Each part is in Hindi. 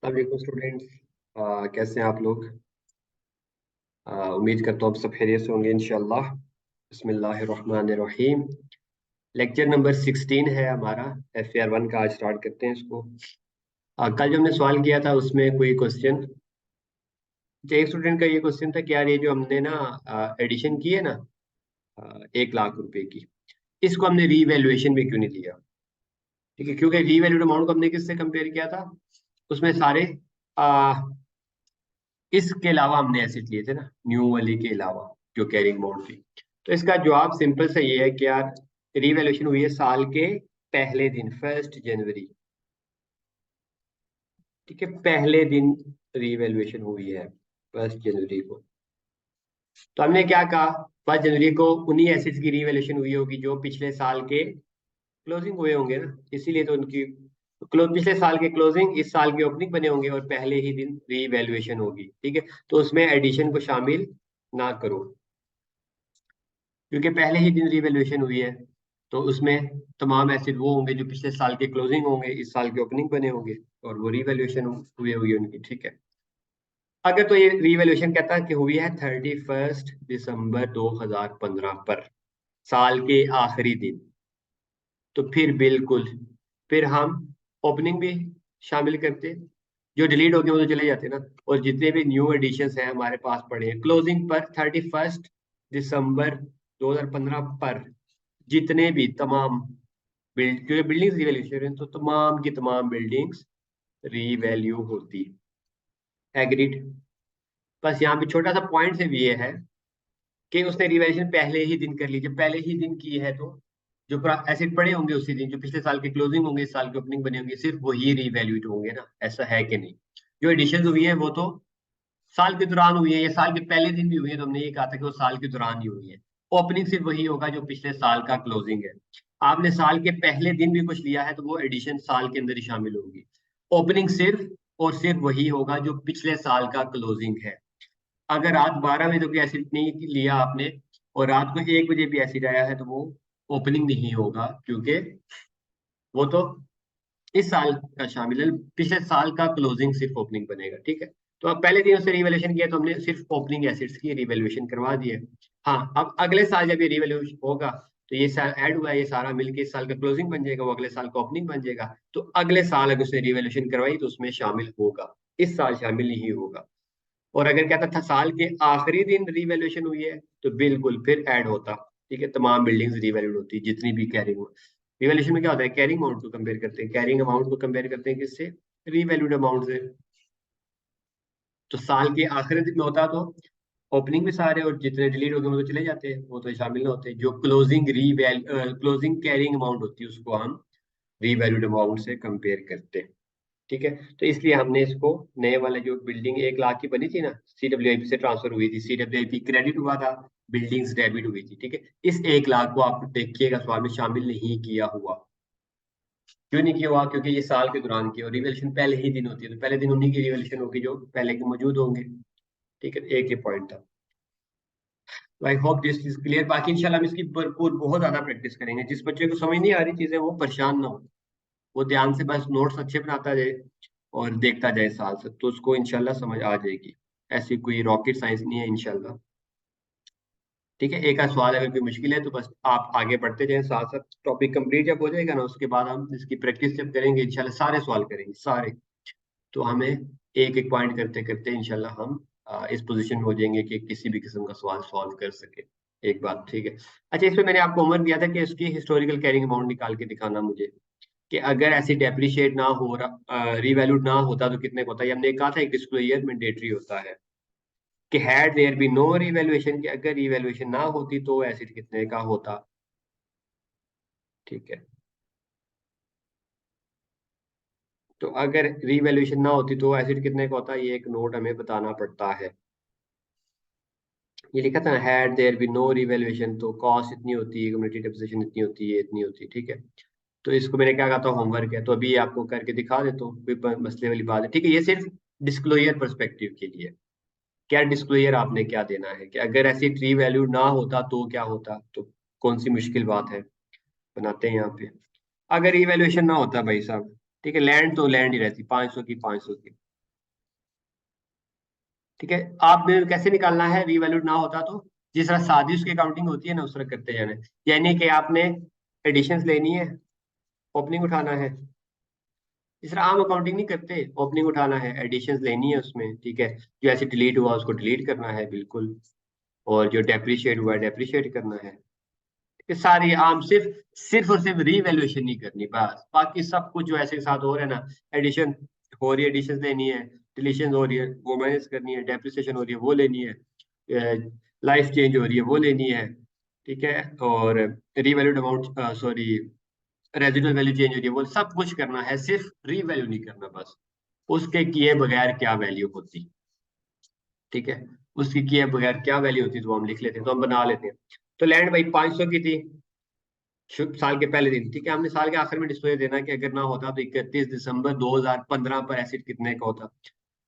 अस्सलाम स्टूडेंट्स, कैसे हैं आप लोग। उम्मीद करता हूँ आप सब खैरियत से होंगे इंशाल्लाह। बिस्मिल्लाहिर्रहमानिर्रहीम। लेक्चर नंबर 16 है हमारा। FAR 1 का आज स्टार्ट करते हैं इसको। कल जो हमने सवाल किया था उसमें कोई क्वेश्चन, एक स्टूडेंट का ये क्वेश्चन था कि यार ये जो हमने ना एडिशन की है ना 1 लाख रुपए की, इसको हमने रीवैल्यूएशन में क्यों नहीं लिया। ठीक है, क्योंकि रीवैल्यूड अमाउंट को हमने किससे कंपेयर किया था, उसमें सारे इसके अलावा हमने एसेट लिए थे ना, न्यू वाली के अलावा जो कैरिंग अमाउंट थी। तो इसका जवाब सिंपल सा ये है कि यार रीवैल्यूएशन हुई है साल के पहले दिन, 1 जनवरी। ठीक है, पहले दिन रीवैल्यूएशन हुई है 1 जनवरी को। तो हमने क्या कहा, 1 जनवरी को उन्हीं एसेट्स की रीवैल्यूएशन हुई होगी जो पिछले साल के क्लोजिंग हुए होंगे ना, इसीलिए तो उनकी पिछले साल के क्लोजिंग इस साल के ओपनिंग बने होंगे और पहले ही दिन रीवैल्यूएशन होगी। ठीक है, तो उसमें एडिशन को शामिल ना करो क्योंकि पहले ही दिन रिवैल्यूएशन हुई है। तो उसमें तमाम एसेट वो होंगे जो पिछले साल के क्लोजिंग होंगे, इस साल के ओपनिंग बने होंगे और वो रिवैल्यूएशन हुई होगी उनकी। ठीक है, अगर तो ये रिवैल्यूएशन कहता है कि हुई है 31 दिसंबर 2015 पर, साल के आखिरी दिन, तो फिर बिल्कुल फिर हम ओपनिंग भी शामिल करते। जो डिलीट हो गए वो तो चले जाते ना, और जितने भी न्यू एडिशंस हैं हमारे पास पड़े हैं क्लोजिंग पर 31 दिसंबर 2015 पर, जितने भी तमाम क्योंकि बिल्डिंग्स रिवैल्यूएशन है तो तमाम की तमाम बिल्डिंग्स रीवैल्यू होती। एग्रीड। बस यहाँ पे छोटा सा पॉइंट से भी ये है कि उसने रिवैल्यूएशन पहले ही दिन कर ली। जब पहले ही दिन की है तो जो एसेट पड़े होंगे उसी दिन, जो पिछले साल के क्लोजिंग होंगे इस साल के ओपनिंग बने होंगे, सिर्फ वही रीवैल्यूड होंगे ना, ऐसा है कि नहीं। जो एडिशन हुई है वो तो साल के दौरान हुई है, या साल के पहले दिन भी हुई है, तो हमने ये कहा था कि वो साल के दौरान ही हुई है। ओपनिंग सिर्फ वही होगा जो पिछले साल का क्लोजिंग है। आपने साल के पहले दिन भी कुछ लिया है तो वो एडिशन साल के अंदर ही शामिल होगी। ओपनिंग सिर्फ और सिर्फ वही होगा जो पिछले साल का क्लोजिंग है। अगर रात 12 बजे तो कोई एसिड नहीं लिया आपने और रात को 1 बजे भी एसिड आया है तो वो ओपनिंग नहीं होगा, क्योंकि वो तो इस साल का शामिल है, पिछले साल का क्लोजिंग सिर्फ ओपनिंग बनेगा। ठीक है, तो अब पहले दिन उससे रिवैल्यूएशन किया तो हमने सिर्फ ओपनिंग एसिड्स की रिवैल्यूएशन करवा दी है। हाँ, अब अगले साल जब ये रिवैल्यूएशन होगा तो ये साल ऐड हुआ है, ये सारा मिलके इस साल का क्लोजिंग बन जाएगा, वो अगले साल का ओपनिंग बन जाएगा। तो अगले साल अगर उसने रिवैल्यूएशन करवाई तो उसमें शामिल होगा, इस साल शामिल नहीं होगा। और अगर कहता था साल के आखिरी दिन रिवैल्यूएशन हुई है तो बिल्कुल फिर ऐड होता। ठीक है, तमाम बिल्डिंग्स रिवैल्यूड होती जितनी भी कैरिंग। रिवैल्यूएशन में क्या होता है, कैरिंग अमाउंट को कंपेयर करते हैं, कैरिंग अमाउंट को कंपेयर करते हैं किससे, रीवैल्यूड अमाउंट से। तो साल के आखिरी दिन में होता तो ओपनिंग भी सारे और जितने डिलीट हो गए वो तो चले जाते हैं, वो तो शामिल ना होते। जो क्लोजिंग कैरिंग अमाउंट होती है उसको हम रीवैल्यूड अमाउंट से कंपेयर करते हैं। ठीक है, तो इसलिए हमने इसको नए वाले जो बिल्डिंग 1 लाख की बनी थी ना, CWIP से ट्रांसफर हुई थी, CWIP क्रेडिट हुआ था, बिल्डिंग्स डेबिट हुई थी। ठीक है, इस 1 लाख को आप देखिएगा सवाल में शामिल नहीं किया हुआ। क्यों नहीं किया हुआ, क्योंकि ये साल के दौरान की और रिवैल्यूएशन पहले ही दिन होती है, तो पहले दिन उन्हीं की रिवैल्यूएशन होगी जो पहले के मौजूद होंगे। ठीक है, एक ही पॉइंट था। I hope this is clear. बाकी इंशाल्लाह हम इसकी भरपूर बहुत ज्यादा प्रैक्टिस करेंगे। जिस बच्चे को समझ नहीं आ रही चीजें वो परेशान ना हो, वो ध्यान से बस नोट्स अच्छे बनाता जाए और देखता जाए साथ साथ, तो उसको इंशाल्लाह समझ आ जाएगी। ऐसी कोई रॉकेट साइंस नहीं है इंशाल्लाह। ठीक है, एक आध सवाल अगर कोई मुश्किल है तो बस आप आगे बढ़ते जाएं साथ साथ। टॉपिक कंप्लीट जब हो जाएगा ना उसके बाद हम इसकी प्रैक्टिस जब करेंगे इंशाल्लाह सारे सवाल करेंगे सारे। तो हमें एक एक पॉइंट करते करते इंशाल्लाह हम इस पोजीशन में हो जाएंगे कि किसी भी किस्म का सवाल सॉल्व कर सके। एक बात ठीक है। अच्छा, इसमें मैंने आपको होमवर्क दिया था कि इसकी हिस्टोरिकल कैरिंग अमाउंट निकाल के दिखाना मुझे, कि अगर ऐसी डेप्रिशिएट ना हो रहा, रीवैल्यूड ना होता तो कितने का होता है। हमने कहा था एक डिस्क्लोजर मैंडेटरी होता है कि had there be no revaluation, कि अगर रिवैल्यूएशन ना होती तो एसिड कितने का होता। ठीक है, तो अगर रिवैल्यूएशन ना होती तो एसिड कितने का होता, ये एक नोट हमें बताना पड़ता है। ये लिखा था ना, had there be no revaluation तो कॉस्ट इतनी होती है, कम्युनिटी डेप्रिसिएशन इतनी होती है, इतनी होती है। ठीक है, तो इसको मैंने क्या कहा था होमवर्क है, तो अभी आपको करके दिखा देता हूँ, कोई मसले वाली बात है। ठीक है, ये सिर्फ डिस्क्लोजर पर्सपेक्टिव के लिए। क्या डिस्क्लोजर आपने क्या देना है कि अगर ऐसी ट्री वैल्यू ना होता तो क्या होता, तो कौन सी मुश्किल बात है, बनाते हैं यहाँ पे। अगर इवेल्युएशन ना होता भाई साहब, ठीक है, लैंड तो लैंड ही रहती, 500 की 500 की। ठीक है, आपने कैसे निकालना है, रीवैल्यूड ना होता तो जिस तरह सादी उसकी अकाउंटिंग होती है ना उस तरह करते जाना है। यानी कि आपने एडिशंस लेनी है, ओपनिंग उठाना है। इस तरह आम अकाउंटिंग नहीं करते, ओपनिंग उठाना है, एडिशंस लेनी है उसमें, ठीक है। जो ऐसे डिलीट हुआ उसको डिलीट करना है बिल्कुल, और जो डेप्रिशिएट हुआ है डेप्रिशिएट करना है। ये सारी आम सिर्फ सिर्फ और सिर्फ रीवैल्यूएशन नहीं करनी बस, बाकी सब कुछ जो ऐसे के साथ हो रहा है ना, एडिशन हो रही है, एडिशन लेनी है, डिलीशन हो रही है वो माइनस करनी है, डेप्रिसिएशन हो रही है वो लेनी है, लाइफ चेंज हो रही है वो लेनी है, ठीक है। और revalued amount, sorry, residual value change हो रही है वो सब कुछ करना है, सिर्फ रीवैल्यू नहीं करना बस। उसके किए बगैर क्या वैल्यू होती, ठीक है, उसकी किए बगैर क्या वैल्यू होती तो हम लिख लेते हैं, तो हम बना लेते हैं। तो लैंड भाई 500 की थी शुभ साल के पहले दिन, ठीक है। हमने साल के आखिर में डिस्प्ले देना कि अगर ना होता तो 31 दिसंबर 2015 पर एसिड कितने का होता।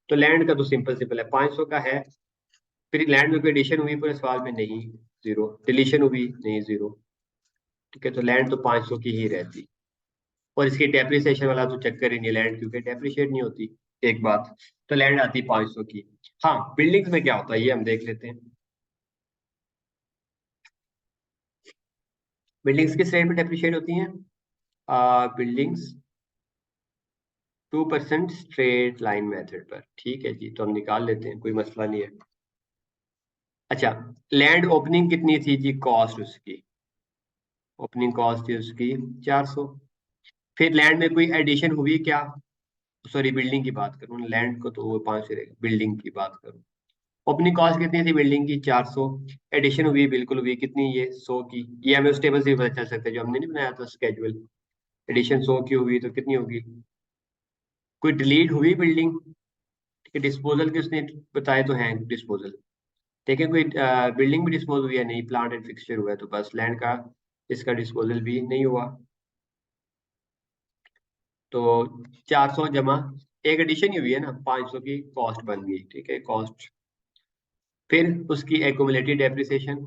तो लैंड का तो सिंपल सिंपल है, 500 का है। फिर लैंड में कोई एडिशन हुई पूरे सवाल में, नहीं, जीरो। डिलीशन हुई, नहीं, जीरो। ठीक है, तो लैंड तो 500 की ही रहती। और इसकी डेप्रिसिएशन वाला तो चक्कर ही नहीं, लैंड क्योंकि डेप्रिशिएट नहीं होती, एक बात। तो लैंड आती 500 की। हाँ, बिल्डिंग्स में क्या होता है ये हम देख लेते हैं। बिल्डिंग्स किस रेट में डेप्रिशिएट होती हैं? बिल्डिंग्स 2% स्ट्रेट लाइन मेथड पर, ठीक है जी, तो हम निकाल लेते हैं, कोई मसला नहीं है। अच्छा, लैंड ओपनिंग कितनी थी जी, कॉस्ट उसकी, ओपनिंग कॉस्ट थी उसकी 400। फिर लैंड में कोई एडिशन हुई क्या? सॉरी, बिल्डिंग की बात करूँ, लैंड को तो वो 500 रहेगा, बिल्डिंग की बात करूँ। ओपनिंग कॉस्ट कितनी थी बिल्डिंग की, 400। एडिशन हुई, बिल्कुल हुई, कितनी, ये 100 की। ये हमें उस टेबल से भी पता चल सकता है जो हमने नहीं बनाया था स्केजुअल। एडिशन 100 की हुई तो कितनी होगी? कोई डिलीट हुई बिल्डिंग, कि डिस्पोजल के उसने बताए तो हैं डिस्पोजल, देखिए कोई बिल्डिंग भी डिस्पोज हुई है, नहीं, प्लांट एंड फिक्सचर हुआ है, तो बस लैंड का इसका डिस्पोजल भी नहीं हुआ। तो 400 जमा एक एडिशन ही हुई है ना, 500 की कॉस्ट बन गई, ठीक है, कॉस्ट। फिर उसकी एक्यूमुलेटेड डेप्रिसिएशन,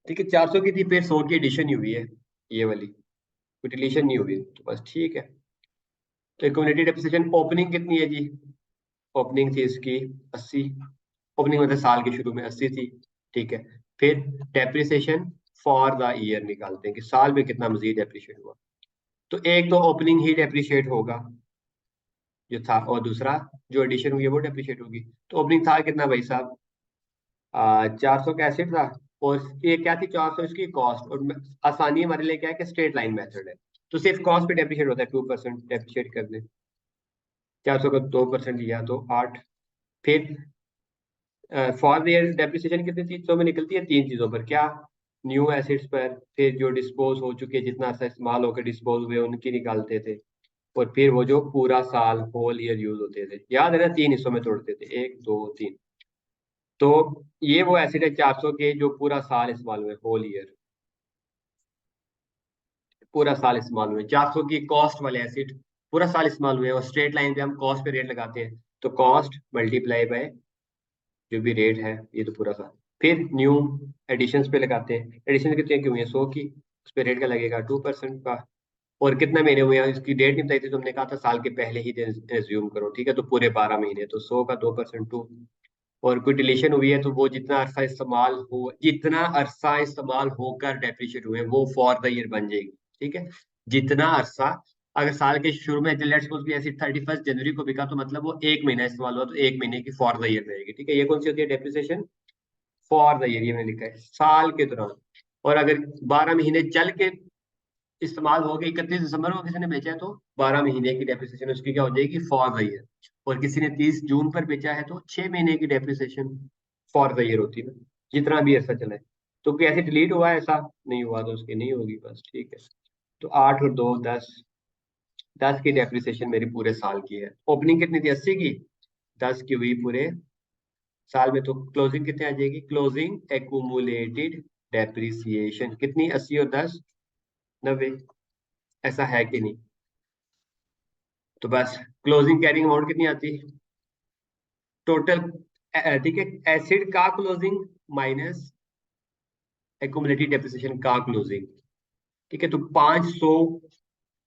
ठीक है, 400 की थी, फिर 100 की एडिशन ही हुई है, ये वाली, कोई डिलीशन नहीं हुई, तो बस ठीक है। तो एक्यूमुलेटेड डेप्रिसिएशन ओपनिंग कितनी है जी? ओपनिंग थी इसकी 80। ओपनिंग मतलब साल के शुरू में 80 थी, ठीक है। फिर डेप्रिसिएशन फॉर द ईयर निकालते हैं कि साल में कितना मजीद डेप्रिशिएट हुआ। तो एक तो ओपनिंग ही डेप्रिशिएट होगा जो था, और दूसरा जो एडिशन हुई है वो डेप्रिशिएट होगी। तो ओपनिंग था कितना भाई साहब, 400 का एसिड था, और ये क्या थी, 400 इसकी कॉस्ट। और आसानी हमारे लिए क्या है कि स्ट्रेट लाइन मेथड है, तो सिर्फ कॉस्ट पे डेप्रिशिएट होता है, 2% डेप्रिशिएट कर दे। 400 का 2% लिया तो 8। फिर फॉर ईयर डेप्रिसिएशन कितनी चीजों में निकलती है, 3 चीजों पर, क्या? न्यू एसिड्स पर, फिर जो डिस्पोज हो चुके, जितना सा इस्तेमाल होकर डिस्पोज हुए उनकी निकालते थे, और फिर वो जो पूरा साल होल ईयर यूज होते थे, याद है ना, 3 हिस्सों में तोड़ते थे, 1 2 3। तो ये वो एसिड है 400 के जो पूरा साल इस्तेमाल हुए, होल ईयर, पूरा साल इस्तेमाल हुए। 400 की कॉस्ट वाले एसिड पूरा साल इस्तेमाल हुए, और स्ट्रेट लाइन पे हम कॉस्ट पे रेट लगाते हैं, तो कॉस्ट मल्टीप्लाई बाय जो भी रेट है, ये तो पूरा साल। फिर न्यू एडिशंस पे लगाते हैं, एडिशन कितने की हुई है, 100 की, उस पर रेट का लगेगा 2% का। और कितना महीने हुए हैं, इसकी डेट नहीं बताई थी, तुमने कहा था साल के पहले ही दिन एज्यूम करो, ठीक है, तो पूरे 12 महीने, तो 100 का 2% 2। और कोई डिलीशन हुई है तो वो जितना अरसा इस्तेमाल होकर डेप्रिशिएट हुए वो फॉर द ईयर बन जाएगी, ठीक है। जितना अरसा, अगर साल के शुरू में लेट्स सपोज भी ऐसी 31 जनवरी को बिका, तो मतलब वो 1 महीना इस्तेमाल हुआ, तो 1 महीने की फॉर द ईयर रहेगी, ठीक है। ये कौन सी होती है डेप्रिसिएशन, फॉर द ईयर, ये मैंने लिखा है साल के दौरान। और अगर 12 महीने चल के इस्तेमाल हो गए, 31 दिसंबर को किसी ने बेचा है तो 12 महीने की डेप्रिसिएशन उसकी क्या हो जाएगी, फॉर द ईयर। और किसी ने 30 जून पर बेचा है तो 6 महीने की डेप्रिसिएशन फॉर द ईयर होती है ना, जितना भी ऐसा चला है। तो कैसे डिलीट हुआ है, ऐसा नहीं हुआ तो उसकी नहीं होगी, बस ठीक है। तो 8 और 2 10, 10 की डेप्रिसिएशन मेरी पूरे साल की है। ओपनिंग कितनी थी, 80 की, 10 की हुई पूरे साल में, तो क्लोजिंग कितनी आ जाएगी, क्लोजिंग एक्यूमुलेटेड डेप्रिसिएशन कितनी, 80 और 10, 90। ऐसा है कि नहीं? तो बस क्लोजिंग कैरिंग अमाउंट कितनी आती है टोटल, ठीक है, एसिड का क्लोजिंग माइनस एक्यूमुलेटेड डेप्रिसिएशन का क्लोजिंग, ठीक है। तो 500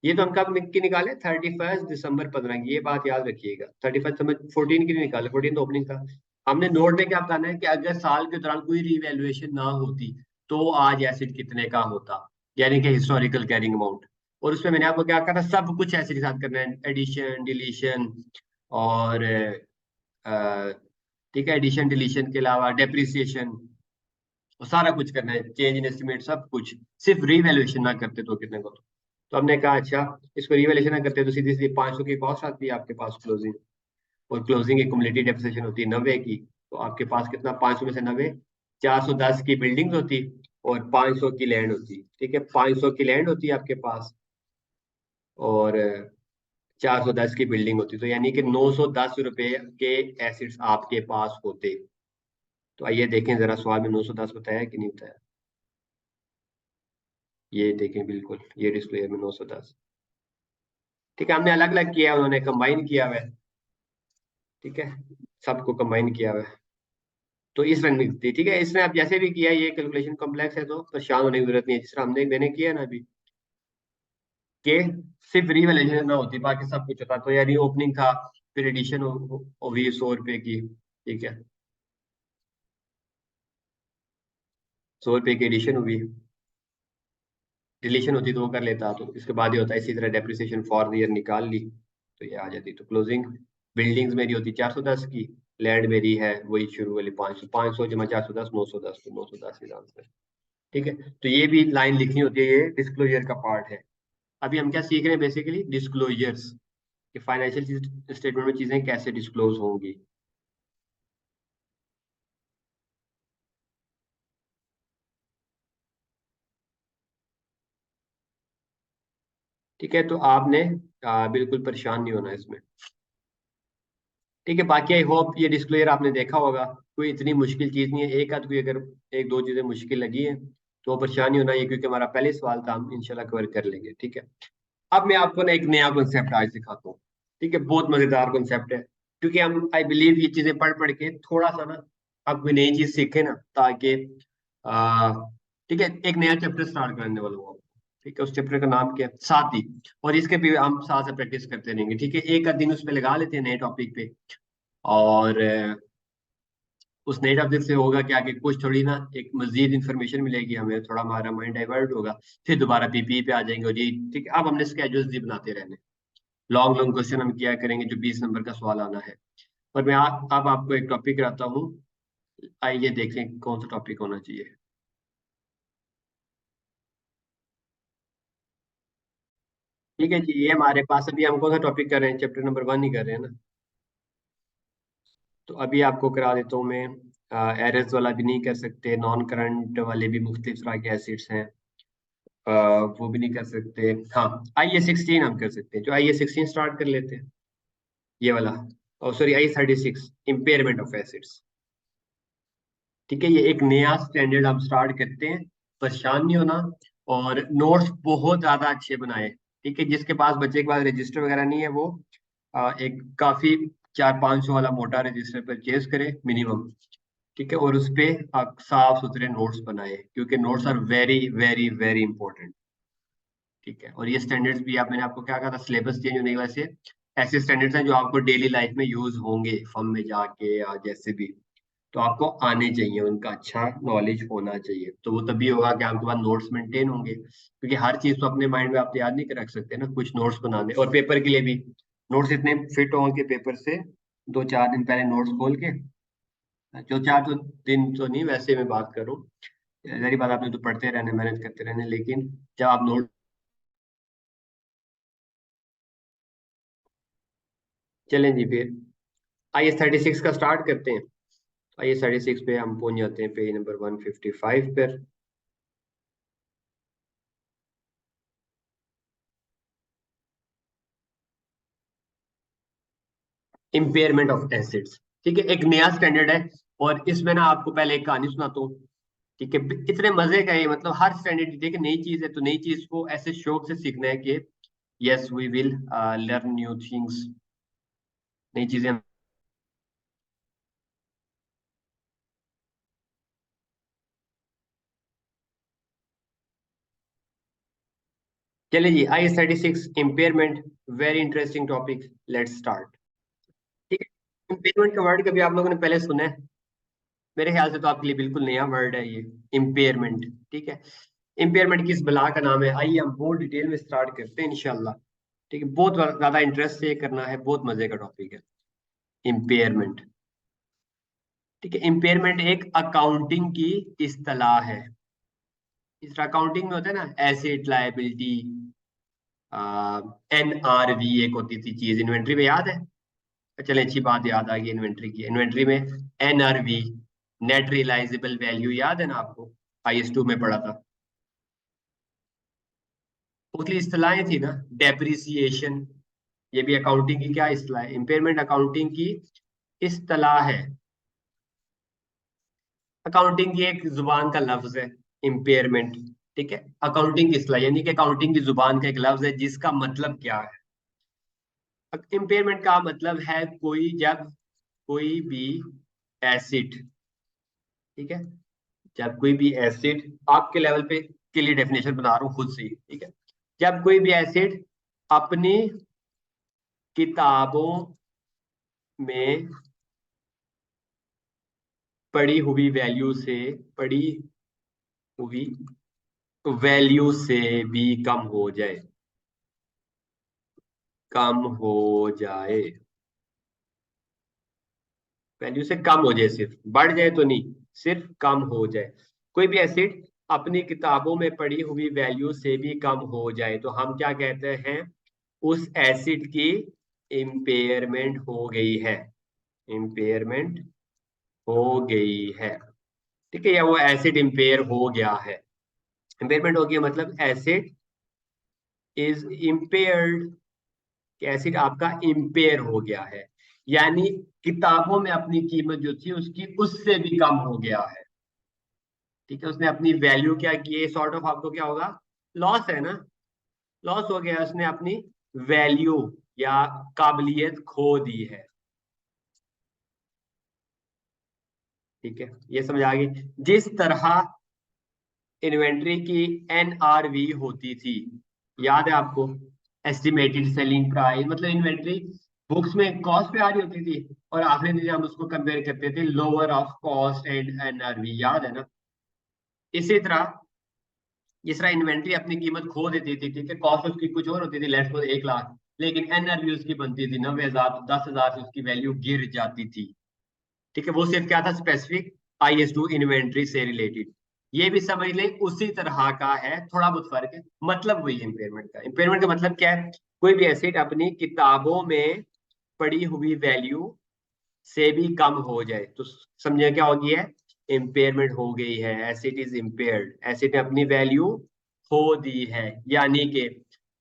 ये तो हम कब की निकाले, 31 दिसंबर 15 की, ये बात याद रखिएगा। 31 दिसंबर 14 की नहीं निकाले, 14 तो ओपनिंग था। हमने नोट में क्या बताना है कि अगर साल के दौरान कोई रीवैल्यूएशन ना होती तो आज एसिड कितने का होता, यानी कि हिस्टोरिकल कैरिंग अमाउंट। और उसमें मैंने आपको क्या कहा था, सब कुछ एसिड के साथ करना है, एडिशन डिलीशन और ठीक है, एडिशन डिलीशन के अलावा डेप्रिसिएशन, और सारा कुछ करना है, चेंज इन एस्टिमेट सब कुछ। सिर्फ रीवैल्यूएशन ना करते तो कितने को, तो हमने कहा अच्छा, इसको रीवैल्यूएशन ना करते तो सीधी सीधी 500 की कॉस्ट आती है आपके पास क्लोजिंग, और क्लोजिंग की कुमुलेटिव डेप्रिसिएशन होती है 90 की। तो आपके पास कितना, 500 में से 90, 410 की बिल्डिंग होती और 500 की लैंड होती। ठीक है, 500 की लैंड होती है आपके पास और 410 की बिल्डिंग होती, तो यानी कि 910 रुपए के एसिड्स आपके पास होते। तो आइए देखें जरा सवाल में 910 बताया कि नहीं बताया। ये देखें, बिल्कुल ये डिस्प्ले में 910। ठीक है, हमने अलग अलग किया है, उन्होंने कंबाइन किया हुआ है। ठीक है, सबको कंबाइन किया हुआ है, तो इस रंग में दिखती है। ठीक है, इसमें आप जैसे भी किया, ये कैलकुलेशन कॉम्प्लेक्स है तो परेशान होने की जरूरत नहीं है, जिस तरह हमने मैंने किया ना अभी, कि सिर्फ रिवैल्यूएशन ना होती बाकी सब कुछ होता। तो यानी ओपनिंग था, फिर एडिशन हुई 100 रुपए की। ठीक है, 100 रुपए की एडिशन हुई, डिलीशन होती तो वो कर लेता, तो इसके बाद ही होता है। इसी तरह डेप्रिसिएशन फॉर द ईयर निकाल ली तो ये आ जाती। तो क्लोजिंग बिल्डिंग्स मेरी होती 410 की, लैंड मेरी है वही शुरू वाली 500, 500 जमा 410, 910, तो 910 इज आंसर। ठीक है, तो ये भी लाइन लिखनी होती है, ये डिस्क्लोजर का पार्ट है। अभी हम क्या सीख रहे हैं, बेसिकली डिस्क्लोजर्स, कि फाइनेंशियल स्टेटमेंट में चीजें कैसे डिस्क्लोज होंगी। ठीक है, तो आपने बिल्कुल परेशान नहीं होना इसमें। ठीक है, बाकी आई होप ये डिस्क्लोजर आपने देखा होगा, कोई इतनी मुश्किल चीज नहीं है। एक आध कोई अगर एक दो चीजें मुश्किल लगी है तो परेशानी होना, ये क्योंकि हमारा पहले सवाल था, हम इंशाल्लाह कवर कर लेंगे। ठीक है, अब मैं आपको ना एक नया कॉन्सेप्ट आज सिखाता हूँ। ठीक है, बहुत मजेदार कॉन्सेप्ट है, क्योंकि हम आई बिलीव ये चीजें पढ़ पढ़ के थोड़ा सा ना आप कोई नई चीज सीखे ना, ताकि आ, ठीक है, एक नया चैप्टर स्टार्ट करने वाला हूँ आपको। ठीक है, उस चैप्टर का नाम क्या है, साथी। और इसके भी हम साथ से प्रैक्टिस करते रहेंगे। ठीक है, एक आध दिन उस पर लगा लेते हैं नए टॉपिक पे, और उस नए टॉपिक से होगा क्या कि कुछ थोड़ी ना एक मजीद इन्फॉर्मेशन मिलेगी हमें, थोड़ा हमारा माइंड डाइवर्ट होगा, फिर दोबारा पीपी पे आ जाएंगे। और ये ठीक है, अब हमने स्केड्यूल्स भी बनाते रहने, लॉन्ग लॉन्ग क्वेश्चन हम किया करेंगे, जो 20 नंबर का सवाल आना है। और मैं अब आपको एक टॉपिक कराता हूँ, आइए देखें कौन सा टॉपिक होना चाहिए। ठीक है जी, ये हमारे पास अभी हम कौन सा टॉपिक कर रहे हैं, चैप्टर नंबर 1 ही कर रहे हैं ना। तो अभी आपको करा देता हूँ मैं, एरर्स वाला भी नहीं कर सकते, नॉन करंट वाले भी मुख्तलिफ तरह के एसिड्स हैं, अ, वो भी नहीं कर सकते। हाँ, IE16 हम कर सकते हैं, जो IE16 स्टार्ट कर लेते हैं, ये वाला। और sorry, IE36 impairment of acids. ठीक है, ये एक नया स्टैंडर्ड हम स्टार्ट करते हैं, परेशान नहीं होना। और नोट्स बहुत ज्यादा अच्छे बनाए। ठीक है, जिसके पास बच्चे के पास रजिस्टर वगैरह नहीं है, वो एक काफी 400-500 वाला मोटा रजिस्टर परचेज करे मिनिमम। ठीक है, और उस पे आप साफ सुथरे नोट्स बनाए, क्योंकि notes are very very very important. ठीक है, और ये स्टैंडर्ड्स भी आप, मैंने आपको क्या कहा था, सिलेबस चेंज होने की वजह से ऐसे स्टैंडर्ड्स हैं जो आपको डेली लाइफ में यूज होंगे, फर्म में जाके या जैसे भी। तो आपको आने चाहिए, उनका अच्छा नॉलेज होना चाहिए, तो वो तभी होगा कि आपके पास नोट्स मेंटेन होंगे, क्योंकि हर चीज तो अपने माइंड में आप याद नहीं कर रख सकते ना, कुछ नोट्स बनाने। और पेपर के लिए भी नोट्स इतने फिट हों कि पेपर से 2-4 दिन पहले नोट्स खोल के, जो 4 दिन तो नहीं, वैसे मैं बात करूँ, जहरी बात, आपने तो पढ़ते रहने, मेहनत करते रहने, लेकिन जब आप नोट, चलें जी फिर IS36 का स्टार्ट करते हैं। IS36 पे हम पहुंच जाते हैं, पेज नंबर 155 पर। Impairment of acids. ठीक है, एक नया स्टैंडर्ड है, और इसमें ना आपको पहले एक कहानी सुनाता हूँ। ठीक है, इतने मजे का ये, मतलब हर स्टैंडर्ड, देखिए नई चीज है तो नई चीज को ऐसे शौक से सीखना है कि yes we will learn new things, नई चीजें। चलिए जी, I36 impairment, very interesting topic, let's start. ठीक है, इम्पेयरमेंट का वर्ड कभी आप लोगों ने पहले सुना है? मेरे ख्याल से तो आपके लिए बिल्कुल नया वर्ड है ये, इम्पेयरमेंट। ठीक है, इम्पेयरमेंट किस बला का नाम है, आइए हम बहुत डिटेल में स्टार्ट करते हैं इंशाल्लाह। ठीक है, बहुत ज्यादा इंटरेस्ट से करना है, बहुत मजे का टॉपिक है इम्पेयरमेंट। ठीक है, इम्पेयरमेंट एक अकाउंटिंग की इस्तेलाह है। इस अकाउंटिंग में होता है ना, एसेट लायबिलिटी, NRV एक होती थी चीज इन्वेंट्री में, याद है? चले, अच्छी बात याद आ गई इन्वेंट्री की। इन्वेंट्री में NRV, नेट रियलाइजेबल वैल्यू, याद है ना आपको? IS2 में पढ़ा था। उसकी इस्तेलाहें थी ना, डेप्रिसिएशन, ये भी अकाउंटिंग की क्या इस्तेलाह है? इम्पेयरमेंट अकाउंटिंग की इस्तेलाह है। अकाउंटिंग की एक जुबान का लफ्ज है इम्पेयरमेंट। ठीक है, अकाउंटिंग की इस्तेलाह यानी कि अकाउंटिंग की जुबान का एक लफ्ज है जिसका मतलब क्या है। इम्पेयरमेंट का मतलब है कोई, जब कोई भी एसिड, ठीक है, जब कोई भी एसिड, आपके लेवल पे के लिए डेफिनेशन बना रहा हूँ खुद से ही, ठीक है, जब कोई भी एसिड अपनी किताबों में पड़ी हुई वैल्यू से, पड़ी हुई वैल्यू से भी कम हो जाए, कम हो जाए, वैल्यू से कम हो जाए, सिर्फ बढ़ जाए तो नहीं, सिर्फ कम हो जाए। कोई भी एसिड अपनी किताबों में पड़ी हुई वैल्यू से भी कम हो जाए तो हम क्या कहते हैं? उस एसिड की इम्पेयरमेंट हो गई है, इम्पेयरमेंट हो गई है। ठीक है, या वो एसिड इम्पेयर हो गया है। इम्पेयरमेंट हो गया मतलब एसिड इज इम्पेयर्ड, एसिड आपका इम्पेयर हो गया है, यानी किताबों में अपनी कीमत जो थी उसकी उससे भी कम हो गया है। ठीक है, उसने अपनी वैल्यू क्या की है, सॉर्ट ऑफ आपको क्या होगा, लॉस है ना, लॉस हो गया, उसने अपनी वैल्यू या काबिलियत खो दी है। ठीक है, ये समझ आ गई। जिस तरह इन्वेंट्री की NRV होती थी, याद है आपको? एस्टिमेटेड सेलिंग प्राइस, मतलब इन्वेंट्री बुक्स में कॉस्ट पे आ रही होती थी और आखिरी दिन हम उसको कंपेयर करते थे lower of cost and NRV, याद है ना? इसी तरह जिस तरह इन्वेंट्री अपनी कीमत खो देती थी, ठीक है, कॉस्ट उसकी कुछ और होती थी, लेट्स सपोज 1 लाख, लेकिन NRV उसकी बनती थी 90,000, 10,000 से उसकी वैल्यू गिर जाती थी। ठीक है, वो सिर्फ क्या था, स्पेसिफिक IS2 इन्वेंट्री से रिलेटेड। ये भी समझ लें उसी तरह का है, थोड़ा बहुत फर्क है, मतलब वही है इम्पेयरमेंट का। इम्पेयरमेंट का मतलब क्या है? कोई भी एसेट अपनी किताबों में पड़ी हुई वैल्यू से भी कम हो जाए तो समझे क्या हो गया है, इम्पेयरमेंट हो गई है, एसिड इज इम्पेयर्ड, एसिड ने अपनी वैल्यू खो दी है। यानी कि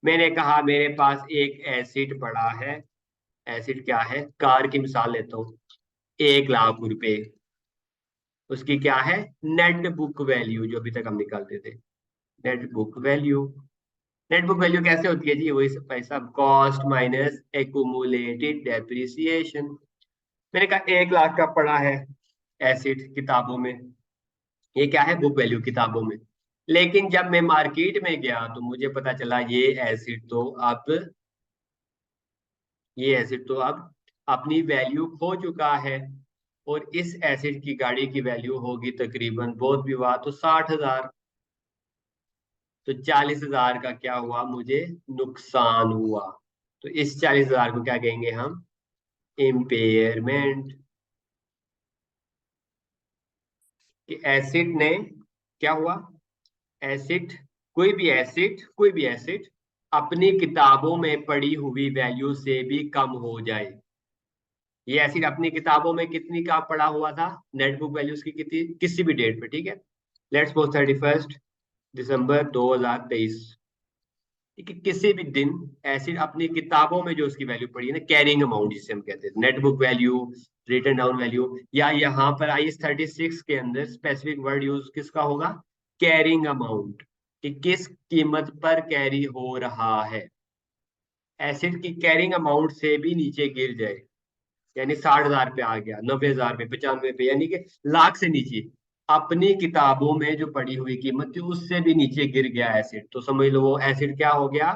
मैंने कहा मेरे पास एक एसिड पड़ा है, एसिड क्या है, कार की मिसाल लेता हूँ, 1 लाख रुपए, उसकी क्या है, नेट बुक वैल्यू, जो अभी तक हम निकालते थे, net book value. Net book value कैसे होती है जी? वही सब पैसा, कॉस्ट माइनस एक्यूमुलेटेड डेप्रिसिएशन। मैंने कहा 1 लाख का पड़ा है एसिड किताबों में, ये क्या है, बुक वैल्यू किताबों में। लेकिन जब मैं मार्केट में गया तो मुझे पता चला ये एसिड तो अब अपनी वैल्यू खो चुका है, और इस एसिड की गाड़ी की वैल्यू होगी तकरीबन, बहुत भी हुआ तो 60,000। तो 40,000 का क्या हुआ, मुझे नुकसान हुआ। तो इस 40,000 को क्या कहेंगे हम, इम्पेयरमेंट। कि एसिड ने क्या हुआ, एसिड, कोई भी एसिड अपनी किताबों में पड़ी हुई वैल्यू से भी कम हो जाए। ये एसिड अपनी किताबों में कितनी का पड़ा हुआ था, नेट बुक वैल्यूज की कितनी, किसी भी डेट पे, ठीक है, लेट्स सपोज 31 दिसंबर 2023, ठीक है, किसी भी दिन एसिड अपनी किताबों में जो उसकी वैल्यू पड़ी है ना, कैरिंग अमाउंट जिसे हम कहते हैं, net book value, return down value, या यहाँ पर IS36 के अंदर स्पेसिफिक वर्ड यूज किसका होगा, कैरिंग अमाउंट, कि किस कीमत पर कैरी हो रहा है। एसिड की कैरिंग अमाउंट से भी नीचे गिर जाए, यानी 60,000 पे आ गया, 90,000 पे, 95 पे, यानी कि लाख से नीचे, अपनी किताबों में जो पड़ी हुई कीमत थी उससे भी नीचे गिर गया एसिड, तो समझ लो वो एसिड क्या हो गया,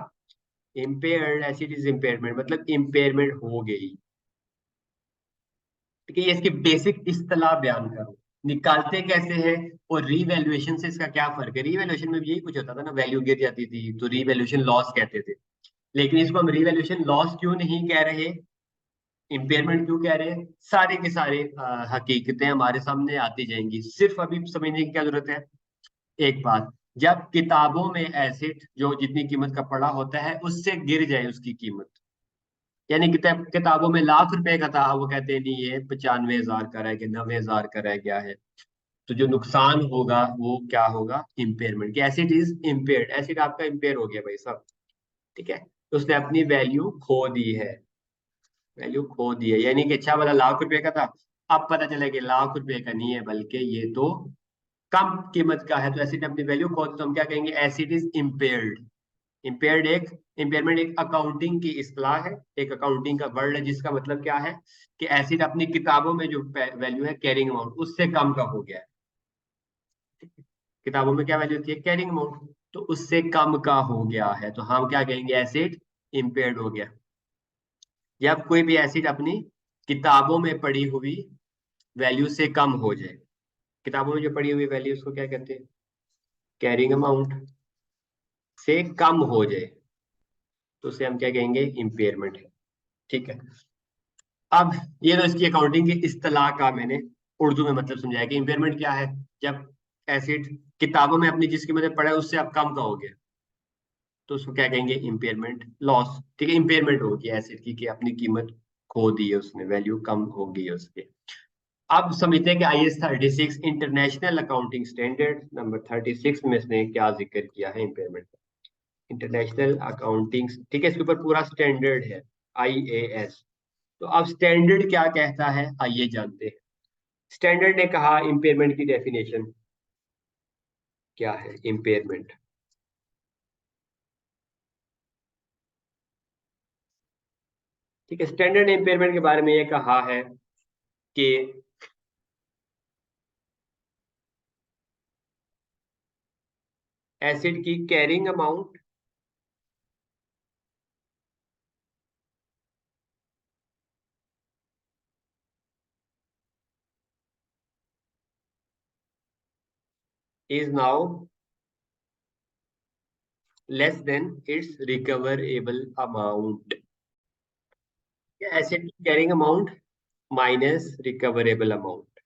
इम्पेयर्ड। एसिड इज इम्पेयरमेंट, मतलब इम्पेयरमेंट हो गई। ठीक है, ये इसकी बेसिक इस्तेलाह बयान करो। निकालते कैसे हैं और रीवैल्यूएशन से इसका क्या फर्क है? रीवैल्यूएशन में भी यही कुछ होता था ना, वैल्यू गिर जाती थी तो रीवैल्यूएशन लॉस कहते थे। लेकिन इसको हम रीवैल्यूएशन लॉस क्यों नहीं कह रहे, इम्पेयरमेंट क्यों कह रहे हैं? सारे के सारे हकीकतें हमारे सामने आती जाएंगी, सिर्फ अभी समझने की क्या जरूरत है, एक बात। जब किताबों में एसिड जो जितनी कीमत का पड़ा होता है उससे गिर जाए उसकी कीमत, यानी किताबों में लाख रुपए का था, वो कहते हैं नहीं ये 95,000 का रह गया, 90,000 का रह गया है, तो जो नुकसान होगा वो क्या होगा, इम्पेयरमेंट। कि एसिड इज इम्पेयर्ड, एसिड आपका इम्पेयर हो गया भाई साहब। ठीक है, तो उसने अपनी वैल्यू खो दी है, वैल्यू खो दी है। यानी कि अच्छा वाला लाख रुपए का था, अब पता चला कि लाख रुपए का नहीं है बल्कि ये तो कम कीमत का है, तो एसिड ने अपनी वैल्यू खो दी, तो हम क्या कहेंगे, एसिड इज इम्पेयर्ड। इम्पेयर्ड एक इम्पेयरमेंट एक अकाउंटिंग की इस्तेलाह है, एक अकाउंटिंग का वर्ड है जिसका मतलब क्या है कि एसिड अपनी किताबों में जो वैल्यू है कैरिंग अमाउंट उससे कम का हो गया है। किताबों में क्या वैल्यू थी, कैरिंग अमाउंट, तो उससे कम का हो गया है, तो हम क्या कहेंगे, एसिड इम्पेयर्ड हो गया। जब कोई भी एसिड अपनी किताबों में पड़ी हुई वैल्यू से कम हो जाए, किताबों में जो पड़ी हुई वैल्यू उसको क्या कहते हैं, कैरिंग अमाउंट से कम हो जाए, तो उसे हम क्या कहेंगे, इम्पेयरमेंट है। ठीक है, अब ये तो इसकी अकाउंटिंग की इस्तेलाह का मैंने उर्दू में मतलब समझाया कि इम्पेयरमेंट क्या है, जब एसिड किताबों में अपनी जिसकी मदद पड़ा है उससे अब कम का हो गया, तो उसको क्या कहेंगे, इम्पेयरमेंट लॉस। ठीक है, इम्पेयरमेंट होगी एसिड की कि अपनी कीमत खो दी है उसने, वैल्यू कम हो गई है उसकी। अब समझते हैं कि IS 36 international accounting standard number 36 में इसने क्या जिक्र किया है इम्पेयरमेंट का। इंटरनेशनल अकाउंटिंग, ठीक है, इसके ऊपर पूरा स्टैंडर्ड है, IAS। तो अब स्टैंडर्ड क्या कहता है आइए जानते हैं। स्टैंडर्ड ने कहा इम्पेयरमेंट की डेफिनेशन क्या है, इम्पेयरमेंट। ठीक है, स्टैंडर्ड ने इम्पेयरमेंट के बारे में ये कहा है कि एसिड की carrying amount is now less than its recoverable amount. Asset की carrying amount minus recoverable amount.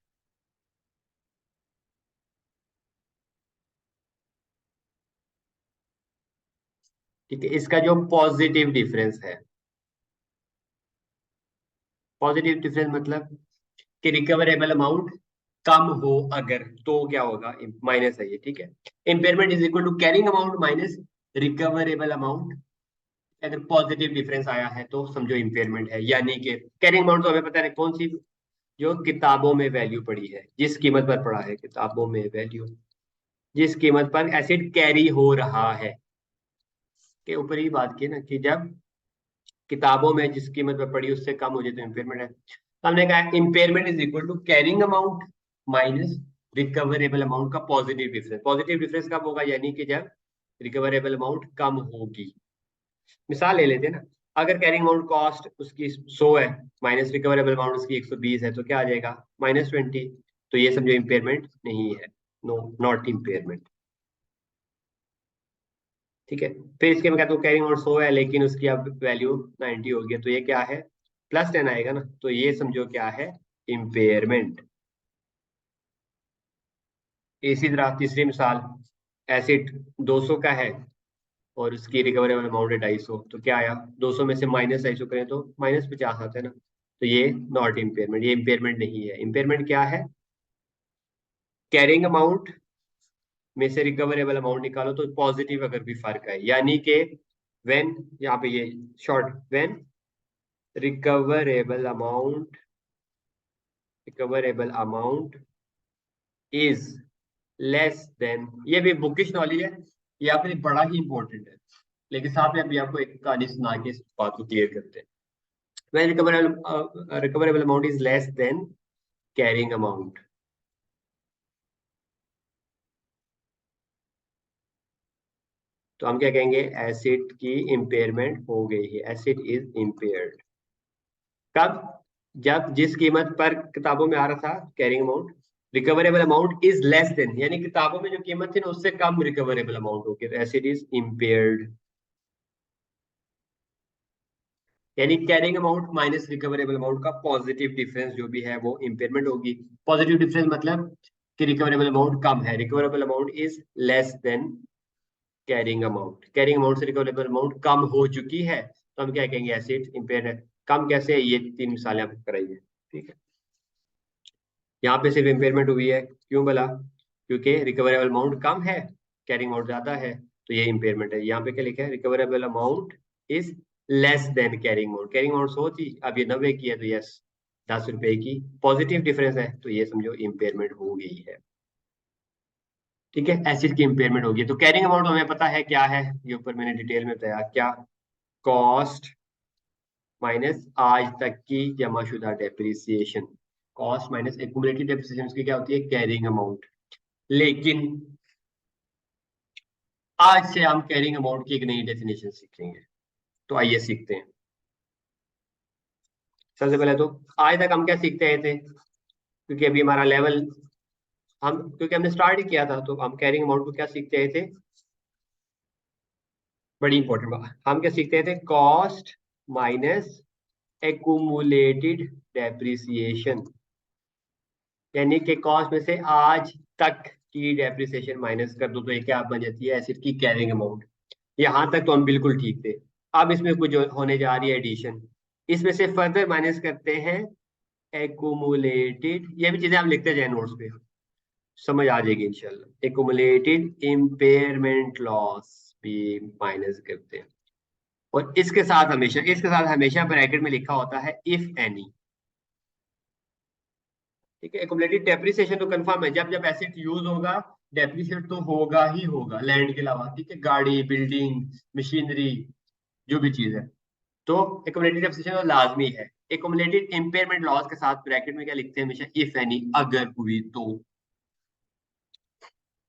ठीक है, इसका जो पॉजिटिव डिफरेंस है, पॉजिटिव डिफरेंस मतलब कि रिकवरेबल अमाउंट कम हो अगर, तो क्या होगा, माइनस है ये। ठीक है, impairment is equal to carrying amount minus recoverable amount. अगर पॉजिटिव डिफरेंस आया है तो समझो इम्पेयरमेंट है, यानी कि कैरिंग अमाउंट तो हमें पता है कौन सी, जो किताबों में वैल्यू पड़ी है, जिस कीमत पर पड़ा है किताबों में वैल्यू, जिस कीमत पर एसिड कैरी हो रहा है, के ऊपर ही बात की ना कि जब किताबों में जिस कीमत पर पड़ी उससे कम हो जाए तो इम्पेयरमेंट है। तो हमने कहा impairment is equal to carrying amount minus recoverable amount का पॉजिटिव डिफरेंस। पॉजिटिव डिफरेंस कब होगा, यानी कि जब रिकवरेबल अमाउंट कम होगी। मिसाल ले लेते हैं ना, अगर कैरिंग अमाउंट कॉस्ट उसकी 100 है, माइनस रिकवरेबल अमाउंट उसकी 120 है, तो क्या आ जाएगा, -20। तो ये समझो इम्पेयरमेंट नहीं है, नो, नॉट इम्पेयरमेंट। ठीक है, फिर इसके मैं कहता हूँ कैरिंग अमाउंट 100 है लेकिन उसकी अब वैल्यू 90 हो गई है, तो ये क्या है, +10 आएगा ना, तो ये समझो क्या है, इम्पेयरमेंट। इसी तरह तीसरी मिसाल, एसिड 200 का है और उसकी रिकवरेबल अमाउंट है 250, तो क्या आया, 200 में से -250 करें तो -50 आता है ना, तो ये नॉट इम्पेयरमेंट, ये इम्पेयरमेंट नहीं है। इम्पेयरमेंट क्या है, कैरिंग अमाउंट में से रिकवरेबल अमाउंट निकालो तो पॉजिटिव अगर भी फर्क है, यानी कि व्हेन, यहाँ पे ये short, when recoverable amount, recoverable amount is less than, ये भी बुकिश नॉलेज है, ये आपके लिए बड़ा ही इंपॉर्टेंट है, लेकिन साथ में अभी आपको एक कहानी सुना के इस बात को क्लियर करते हैं। When recoverable amount is less than carrying amount, तो हम क्या कहेंगे, एसिड की इम्पेयरमेंट हो गई है, एसिड इज इम्पेयर्ड। कब? जब जिस कीमत पर किताबों में आ रहा था carrying amount, recoverable amount is less than, यानी किताबों में जो कीमत थी ना उससे कम रिकवरेबल अमाउंट होगी, तो एसिड इज इम्पेयर्ड। यानी carrying amount minus recoverable amount का पॉजिटिव डिफरेंस जो भी है वो इम्पेयरमेंट होगी। पॉजिटिव डिफरेंस मतलब कि रिकवरेबल अमाउंट कम है, recoverable amount is less than carrying amount, carrying amount से रिकवरेबल अमाउंट कम हो चुकी है, तो हम क्या कहेंगे, एसिड इम्पेयर है। कम कैसे है, ये 3 मिसालें आप कराइए। ठीक है, यहाँ पे सिर्फ इम्पेयरमेंट हुई है, क्यों बोला? क्योंकि रिकवरेबल अमाउंट कम है, कैरिंग अमाउंट ज्यादा है, तो ये इम्पेयरमेंट है। यहाँ पे क्या लिखा है, recoverable amount is less than carrying amount, carrying amount 100 थी, अब ये 90 की है, तो यस 10 रुपए की पॉजिटिव डिफरेंस है, तो ये समझो इम्पेयरमेंट हो गई है। ठीक है, एसिड की इम्पेयरमेंट होगी। तो कैरिंग अमाउंट हमें पता है क्या है, ये ऊपर मैंने डिटेल में बताया क्या, कॉस्ट माइनस आज तक की जमाशुदा depreciation, cost minus accumulated depreciation की क्या होती है, कैरिंग अमाउंट। लेकिन आज से हम कैरिंग अमाउंट की एक नई डेफिनेशन सीखेंगे, तो आइए सीखते हैं। सबसे पहले तो आज तक हम क्या सीखते आए थे, क्योंकि अभी हमारा लेवल, हम क्योंकि हमने स्टार्ट ही किया था, तो हम कैरिंग अमाउंट को क्या सीखते आए थे, बड़ी इंपॉर्टेंट बात, हम क्या सीखते थे, कॉस्ट माइनस एक्यूमुलेटेड डेप्रिसिएशन, यानी कि कॉस्ट में से आज तक की डेप्रिसिएशन माइनस कर दो, तो ये क्या बन जाती है, एसिड की कैरिंग अमाउंट। यहाँ तक तो हम बिल्कुल ठीक थे। अब इसमें कुछ होने जा रही है एडिशन, इसमें से फर्दर माइनस करते हैं एक्यूमुलेटेड, ये भी चीजें आप लिखते जाए नोट्स पे, समझ आ जाएगी इंशाल्लाह। एक्यूमुलेटेड इम्पेयरमेंट लॉस भी माइनस करते हैं, और इसके साथ हमेशा ब्रैकेट में लिखा होता है इफ एनी। ठीक है, एक्यूमुलेटेड डेप्रिसिएशन तो कंफर्म है, जब जब एसेट यूज होगा डेप्रिसिएट तो होगा ही होगा, लैंड के अलावा। ठीक है, गाड़ी, बिल्डिंग, मशीनरी, जो भी चीज है, तो एक्यूमुलेटेड डेप्रिसिएशन तो लाजमी है। एक्यूमुलेटेड इंपेयरमेंट लॉस के साथ ब्रैकेट में क्या लिखते हैं हमेशा, इफ एनी, अगर हुई तो।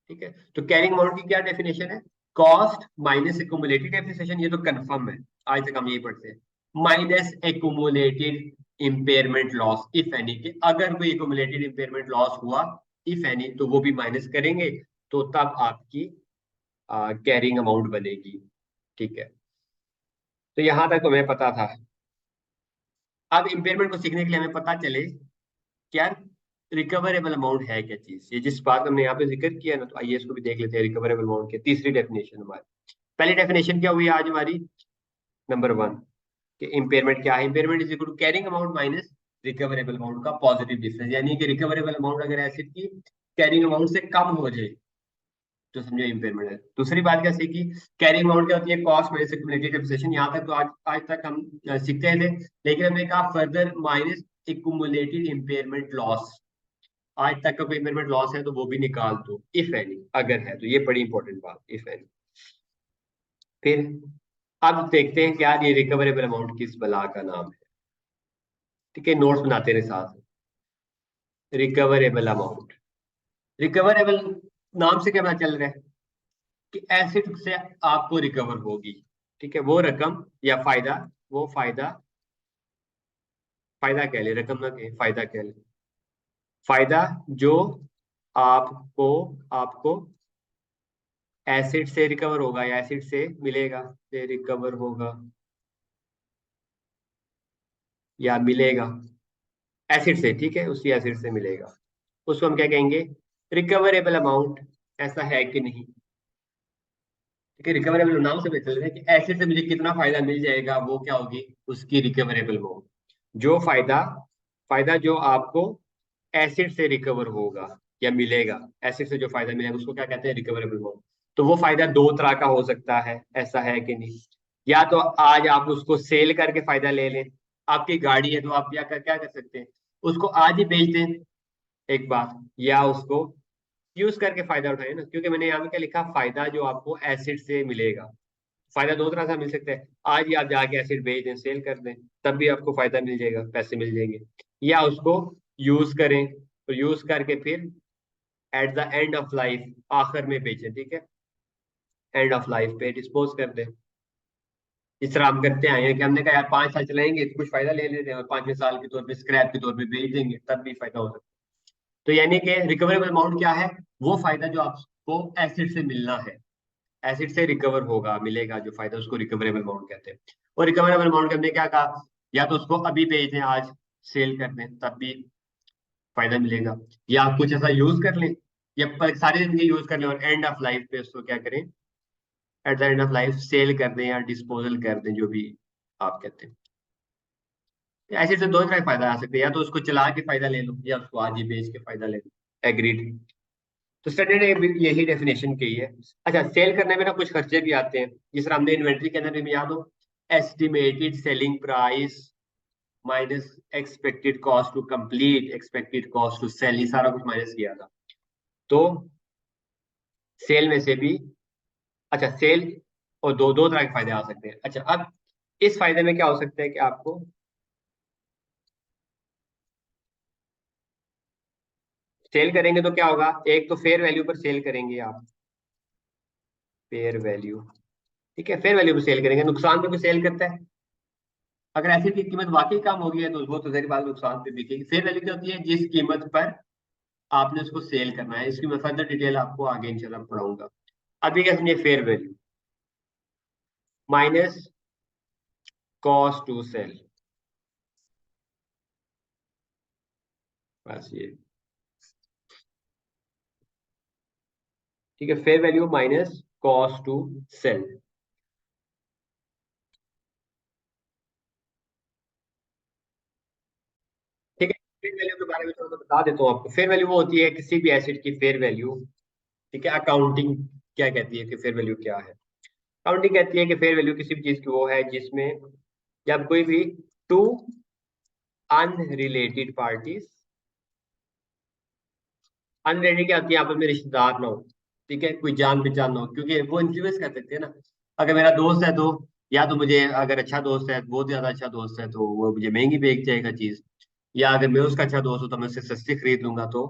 ठीक है, तो कैरिंग अमाउंट की क्या डेफिनेशन है, कॉस्ट माइनस एक्यूमुलेटेड डेप्रिसिएशन, ये तो कंफर्म है, आज तक हम यही पढ़ते हैं, minus accumulated impairment loss if any, के अगर कोई एक्यूमुलेटेड इम्पेयरमेंट लॉस हुआ इफ एनी, तो वो भी माइनस करेंगे, तो तब आपकी कैरिंग अमाउंट बनेगी। ठीक है, तो यहां तक तो हमें पता था। अब इम्पेयरमेंट को सीखने के लिए हमें पता चले क्या रिकवरेबल अमाउंट है क्या चीज, ये जिस बात हमने यहाँ पे जिक्र किया ना, तो आइए इसको भी देख लेते हैं, रिकवरेबल अमाउंट की तीसरी डेफिनेशन हमारी। पहली डेफिनेशन क्या हुई आज हमारी, नंबर 1, कि इम्पेयरमेंट क्या है, impairment is equal to carrying amount minus recoverable amount का पॉजिटिव डिफरेंस, यानी कि रिकवरेबल अमाउंट अगर एसिड की कैरिंग अमाउंट से कम हो जाए तो समझो इम्पेयरमेंट है। दूसरी बात क्या सीखी, कैरिंग अमाउंट क्या होती है, कॉस्ट माइनस एक्यूमुलेटेड डेप्रिसिएशन, यहाँ तक तो आज आज तक हम सीखते थे, लेकिन हमने कहा further minus accumulated impairment loss, आज तक का कोई इम्पेयरमेंट लॉस है तो वो भी निकाल दो इफ एनी, अगर है तो, ये बड़ी इंपॉर्टेंट बात, इफ एनी। फिर अब देखते हैं क्या ये रिकवरेबल अमाउंट किस बला का नाम है। ठीक है, नोट्स बनाते रहे साथ। रिकवरेबल अमाउंट, रिकवरेबल नाम से क्या पता चल रहा है कि एसिड से आपको रिकवर होगी। ठीक है, वो रकम या फायदा, वो फायदा, फायदा कह ले, रकम ना कहे, फायदा कह ले, फायदा जो आपको आपको एसिड से रिकवर होगा या एसिड से मिलेगा, से रिकवर होगा या मिलेगा, एसिड से, ठीक है, उसी एसिड से मिलेगा, उसको हम क्या कहेंगे, रिकवरेबल अमाउंट। ऐसा है कि नहीं? ठीक है, रिकवरेबल नाम से पता चल रहा है कि एसिड से मुझे कितना फायदा मिल जाएगा, वो क्या होगी, उसकी रिकवरेबल अमाउंट। जो फायदा, फायदा जो आपको एसिड से रिकवर होगा या मिलेगा, एसिड से जो फायदा मिलेगा उसको क्या कहते हैं, रिकवरेबल अमाउंट। तो वो फायदा दो तरह का हो सकता है, ऐसा है कि नहीं? या तो आज आप उसको सेल करके फायदा ले लें, आपकी गाड़ी है तो आप क्या कर सकते हैं, उसको आज ही बेच दें, एक बात, या उसको यूज करके फायदा उठाए ना, क्योंकि मैंने यहाँ पे क्या लिखा, फायदा जो आपको एसिड से मिलेगा। फायदा दो तरह से मिल सकता है, आज ही आप जाके एसिड बेच दें, सेल कर दें, तब भी आपको फायदा मिल जाएगा, पैसे मिल जाएंगे, या उसको यूज करें, तो यूज करके फिर eight the end of life, आखिर में बेचें। ठीक है, एंड ऑफ लाइफ पे डिस्पोज कर दे। इस तरह हम करते आए हैं कि हमने कहा यार 5 साल चलाएंगे तो कुछ फायदा ले लेते हैं और 5वें साल के तौर पे स्क्रैप के तौर पे बेच देंगे, तब भी फायदा हो सकता है। तो यानी कि रिकवरेबल अमाउंट क्या है? वो फायदा जो आपको एसिड से मिलना है, एसिड से रिकवर होगा, मिलेगा जो फायदा, उसको रिकवरेबल अमाउंट कहते हैं। और रिकवरेबल अमाउंट के हमने क्या कहा, या तो उसको अभी बेच दें, आज सेल कर दें, तब भी फायदा मिलेगा, या कुछ ऐसा यूज कर लें, या सारी जिंदगी यूज कर लें और एंड ऑफ लाइफ पे उसको क्या करें, at the end of life sell कर दें या डिस्पोजल कर दें, जो भी आप कहते हैं। तो ऐसे से दो तरह के फायदा आ सकते हैं, या तो उसको चला के फायदा ले लो या उसको आज ही बेच के फायदा ले लो। एग्रीड। तो स्टैंडर्ड ने यही डेफिनेशन की है। अच्छा, सेल करने में ना कुछ खर्चे भी आते हैं, जिस तरह हमने इन्वेंट्री के अंदर भी याद हो, estimated selling price minus expected cost to complete, expected cost to sell, ये सारा कुछ माइनस किया था। तो सेल में से भी, अच्छा सेल, और दो दो तरह के फायदे आ सकते हैं। अच्छा, अब इस फायदे में क्या हो सकता है कि आपको सेल करेंगे तो क्या होगा, एक तो फेयर वैल्यू पर सेल करेंगे आप, फेयर वैल्यू, ठीक है, फेयर वैल्यू पर सेल करेंगे, नुकसान पे भी सेल करता है। अगर एसिड की कीमत वाकई कम हो गई है तो वो तो जाहिर बात नुकसान पे बिकेगी। फेयर वैल्यू क्या होती है, जिस कीमत पर आपने उसको सेल करना है। इसकी मैं फर्दर डिटेल आपको आगे इंशाल्लाह पढ़ाऊंगा। अभी क्या समझिए, fair value minus cost to sell, बस ये, ठीक है, fair value minus cost to sell. ठीक है, फेयर वैल्यू के बारे में थोड़ा सा बता देता हूँ आपको। फेयर वैल्यू वो होती है किसी भी एसिड की फेयर वैल्यू, ठीक है। अकाउंटिंग क्या कहती है कि फेयर वैल्यू क्या है? अकाउंटिंग कहती है कि फेयर वैल्यू किसी भी चीज की वो है जिसमें जब कोई भी टू अनरिलेटेड पार्टीज, अनरिलेटेड क्या होती है, आपस में रिश्तेदार ना हो, ठीक है, कोई जान पहचान ना हो, क्योंकि वो इन्फ्लुएंस कर सकते हैं ना। अगर मेरा दोस्त है तो, या तो मुझे, अगर अच्छा दोस्त है, बहुत ज्यादा अच्छा दोस्त है, तो वो मुझे महंगी बेच जाएगा चीज, या अगर मैं उसका अच्छा दोस्त हूँ तो मैं उससे सस्ती खरीद लूंगा। तो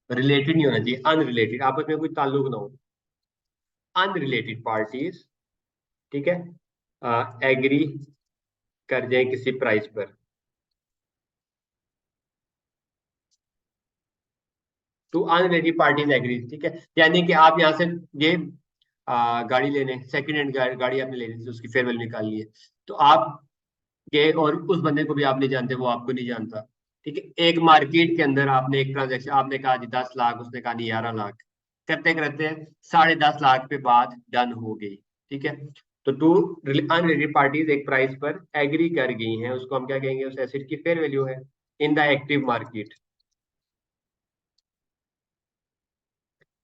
रिलेटेड नहीं होना चाहिए, अनरिलेटेड, आपस में कोई ताल्लुक ना हो, अनरिलेटेड पार्टीज, ठीक है, एग्री कर जाए किसी प्राइस पर, टू अनरिलेटेड पार्टीज एग्री, ठीक है। यानी कि आप यहाँ से ये गाड़ी लेने, सेकंड हैंड गाड़ी आपने लेनी थी, उसकी फेयर वैल्यू निकालनी है, तो आप गए और उस बंदे को भी आप नहीं जानते, वो आपको नहीं जानता, ठीक है। एक मार्केट के अंदर आपने एक ट्रांजेक्शन, आपने कहा जी 10 लाख, उसने कहा नहीं 11 लाख, करते करते 10.5 लाख पे बात डन हो गई, ठीक है। तो टू अनरिलेटेड पार्टीज एक प्राइस पर एग्री कर गई हैं, उसको हम क्या कहेंगे, उस एसेट की फेयर वैल्यू है इन द एक्टिव मार्केट,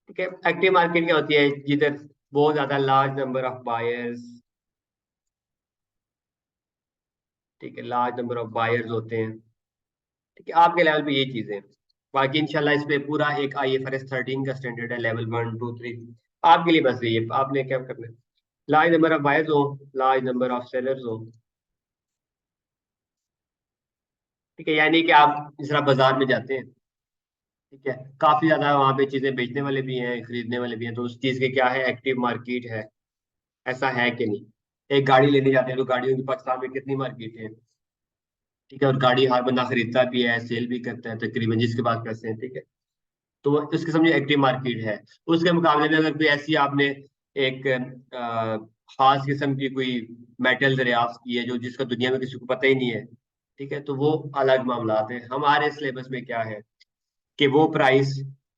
ठीक है। एक्टिव मार्केट क्या होती है, जिधर बहुत ज्यादा लार्ज नंबर ऑफ बायर्स, ठीक है, लार्ज नंबर ऑफ बायर्स होते हैं, ठीक है। आपके लेवल पे ये चीजें हैं। बाकी इंशाल्लाह इस पे पूरा एक IFRS 13 का स्टैंडर्ड है, लेवल 1 2 3, आपके लिए बस ये, आपने क्या करना है, लार्ज नंबर ऑफ बायर्स हो, लार्ज नंबर ऑफ सेलर्स हो, ठीक है। यानी कि आप जिस तरह बाजार में जाते हैं, ठीक है, काफी ज्यादा वहां पे चीजें बेचने वाले भी हैं, खरीदने वाले भी हैं, तो उस चीज के क्या है, एक्टिव मार्केट है, ऐसा है कि नहीं। एक गाड़ी लेने जाते हैं तो गाड़ियों की पाकिस्तान में कितनी मार्केट है, ठीक है, और गाड़ी हर बंदा खरीदता भी है, सेल भी करता है तकरीबन जिसके पास पैसे हैं, ठीक है। तो वो उसके समझे एक्टिव मार्केट है। उसके मुकाबले में अगर कोई ऐसी आपने एक खास किस्म की कोई मेटल दरियाफ्त की है जो जिसका दुनिया में किसी को पता ही नहीं है, ठीक है, तो वो अलग मामला है। हमारे सिलेबस में क्या है कि वो प्राइस,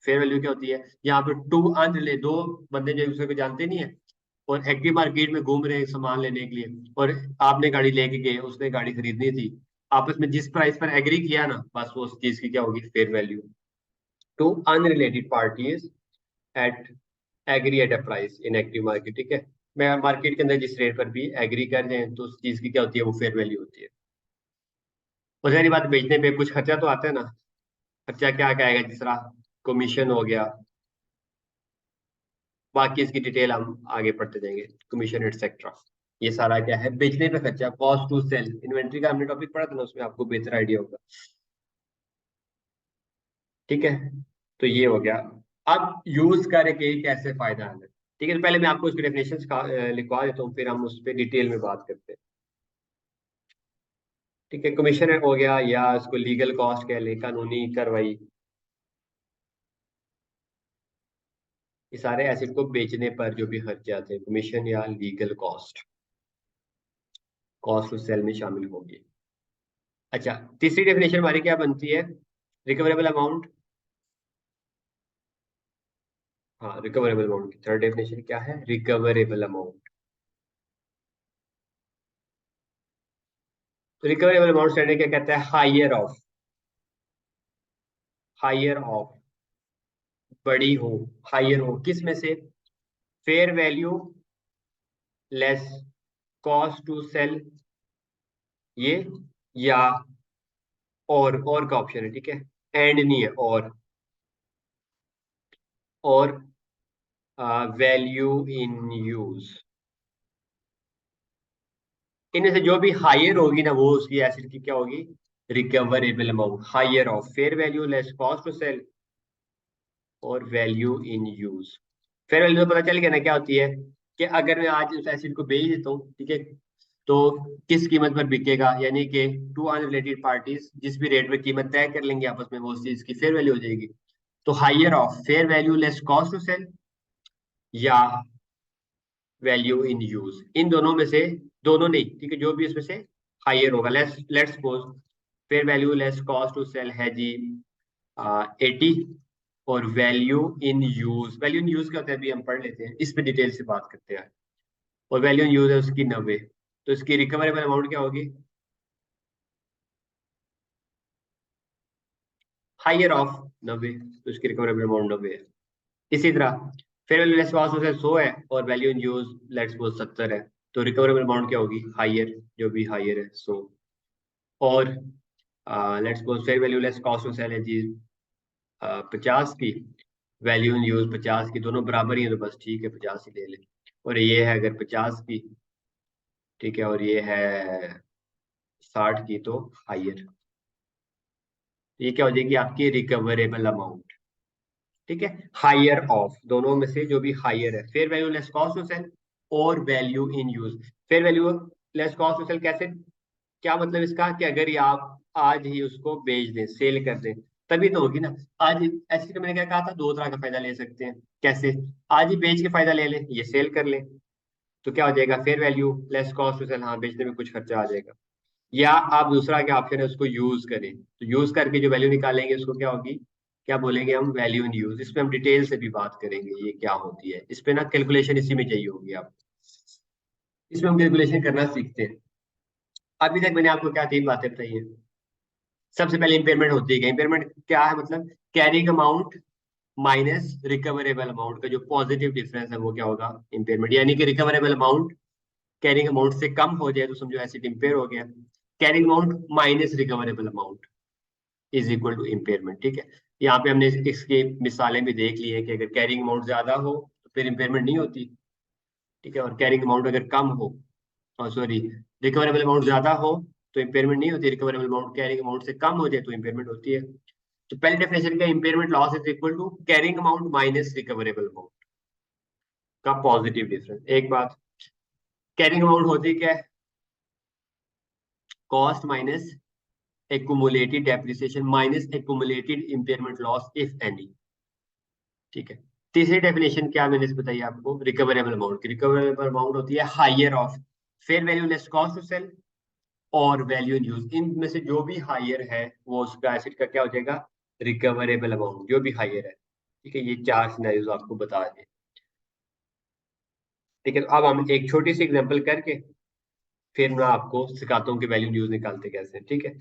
फेयर वैल्यू क्या होती है, यहाँ पे टू अनरिले, दो बंदे जो एक दूसरे को जानते नहीं है और एक्टिव मार्केट में घूम रहे हैं सामान लेने के लिए, और आपने गाड़ी लेके गए, उसने गाड़ी खरीदनी थी, आपस में जिस प्राइस पर एग्री किया ना, बस वो उस चीज की क्या होगी, fair value. To unrelated parties at agree at a price in active market, ठीक है। मैं मार्केट के अंदर जिस रेट पर भी एग्री कर जाए तो उस चीज की क्या होती है, वो फेयर वैल्यू होती है। और सारी बात, बेचने पे कुछ खर्चा तो आता है ना। खर्चा क्या क्या आएगा, जिस तरह कमीशन हो गया, बाकी इसकी डिटेल हम आगे पढ़ते जाएंगे, कमीशन एटसेट्रा, ये सारा क्या है, बेचने पे खर्चा, कॉस्ट टू सेल, इन्वेंट्री का हमने टॉपिक पढ़ा था ना, उसमें आपको बेहतर आइडिया होगा, ठीक है। तो ये हो गया। अब यूज करके कैसे फायदा है, ठीक है, तो पहले मैं आपको इसकी डेफिनेशन लिखवा देता हूँ, फिर हम उस पर डिटेल में बात करते हैं। ठीक है, कमीशन हो गया या इसको लीगल कॉस्ट कह लें, कानूनी कार्रवाई, ये सारे एसेट को बेचने पर जो भी खर्चे आते हैं, कमीशन या legal cost, cost of sale में शामिल होगी। अच्छा, तीसरी डेफिनेशन हमारी क्या बनती है? Recoverable amount. हाँ, रिकवरेबल अमाउंट की थर्ड डेफिनेशन क्या है? Recoverable amount. तो रिकवरेबल अमाउंट स्टैंडर्ड क्या कहता है? हायर ऑफ, हायर ऑफ, बड़ी हो, हायर हो किस में से? Fair value less cost to sell, ये, या और का ऑप्शन है, ठीक है, एंड नहीं है, और वैल्यू इन यूज, इनमें से जो भी हायर होगी ना, वो उसकी एसिड की क्या होगी? Recoverable amount. Higher of fair value less cost to sell और value in use. Fair value तो पता चल गया ना क्या होती है, कि अगर मैं आज उस एसिड को बेच देता हूँ, ठीक है, तो किस कीमत पर बिकेगा, यानी कि टू अनरिलेटेड पार्टीज जिस भी रेट में कीमत तय कर लेंगे आपस में, वो उस चीज की फेयर वैल्यू हो जाएगी। तो higher of fair value less cost to sell या वैल्यू इन यूज, इन दोनों में से, दोनों नहीं, ठीक है, जो भी इसमें से हायर होगा। Let's suppose fair value less cost to sell है जी 80, और value in use, value in use क्या होता है अभी हम पढ़ लेते हैं, इस पे डिटेल से बात करते हैं। और वैल्यू इन यूज है उसकी 90, तो इसकी रिकवरेबल अमाउंट क्या होगी? हायर ऑफ 90, तो इसकी रिकवरेबल अमाउंट 90 है। इसी तरह fair value less cost to sell 100 है, और value in use let's suppose 70 है, तो रिकवरेबल अमाउंट क्या होगी? हायर, जो भी हायर है 100। और let's suppose fair value less cost to sell है जी 50 की, वैल्यू इन यूज 50 की, दोनों बराबर ही है, तो बस ठीक है 50 ही ले लें। और ये है अगर 50 की, ठीक है, और ये है 60 की, तो हायर, ये क्या हो जाएगी आपकी? Recoverable amount. ठीक है, हायर ऑफ, दोनों में से जो भी हायर है, fair value less cost to sell और value in use. Fair value less cost to sell कैसे, क्या मतलब इसका, कि अगर ये आप आज ही उसको बेच दें, सेल कर दें, तभी तो होगी ना। आज ऐसे तो मैंने क्या कहा था, दो तरह का फायदा ले सकते हैं। कैसे? आज ही बेच के फायदा ले लें, ये सेल कर लें, तो क्या हो जाएगा? Fair value less cost to sell, हाँ बेचने में कुछ खर्चा आ जाएगा। या आप दूसरा क्या ऑप्शन है, उसको यूज करें, तो यूज करके जो वैल्यू निकालेंगे उसको क्या होगी, क्या बोलेंगे हम? Value in use. इस पे हम डिटेल से भी बात करेंगे ये क्या होती है, इस पे ना कैलकुलेशन इसी में चाहिए होगी आप, इसमें हम कैलकुलेशन करना सीखते हैं। अभी तक मैंने आपको क्या तीन बातें बताई हैं। सबसे पहले इंपेयरमेंट होती है, इंपेयरमेंट क्या है? मतलब carrying amount minus recoverable amount का जो पॉजिटिव डिफरेंस है, वो क्या होगा? इंपेयरमेंट। यानी कि रिकवरेबल अमाउंट कैरिंग अमाउंट से कम हो जाए तो समझो एसिड इंपेयर हो गया। Carrying amount minus recoverable amount is equal to impairment. ठीक है, यहाँ पे हमने इसकी मिसालें भी देख ली है कि अगर कैरिंग अमाउंट ज्यादा हो तो फिर इम्पेयरमेंट नहीं होती। ठीक है, और कैरिंग अमाउंट अगर कम हो, सॉरी, रिकवरेबल अमाउंट ज्यादा हो तो इम्पेयरमेंट नहीं होती, रिकवरेबल अमाउंट कैरिंग अमाउंट से कम हो जाए तो इम्पेयरमेंट होती है। तो पहले डेफिनेशन का impairment loss is equal to carrying amount minus recoverable amount का पॉजिटिव डिफरेंस। एक बात, कैरिंग अमाउंट होती क्या है? Cost minus accumulated depreciation minus accumulated impairment loss if any। ठीक है, तीसरी डेफिनेशन क्या मैंने बताई आपको, रिकवरेबल अमाउंट की। रिकवरेबल अमाउंट होती है higher of fair value less cost to sell और वैल्यू इन यूज, इनमें से जो भी हायर है वो उसका एसिड का क्या हो जाएगा? रिकवरेबल अमाउंट, जो भी हायर है। ठीक है, ये चार सिनेरियोज आपको बता दें। ठीक है, तो अब हम एक छोटी सी एग्जांपल करके फिर मैं आपको सिखाता हूँ कि वैल्यू यूज निकालते कैसे हैं। ठीक है,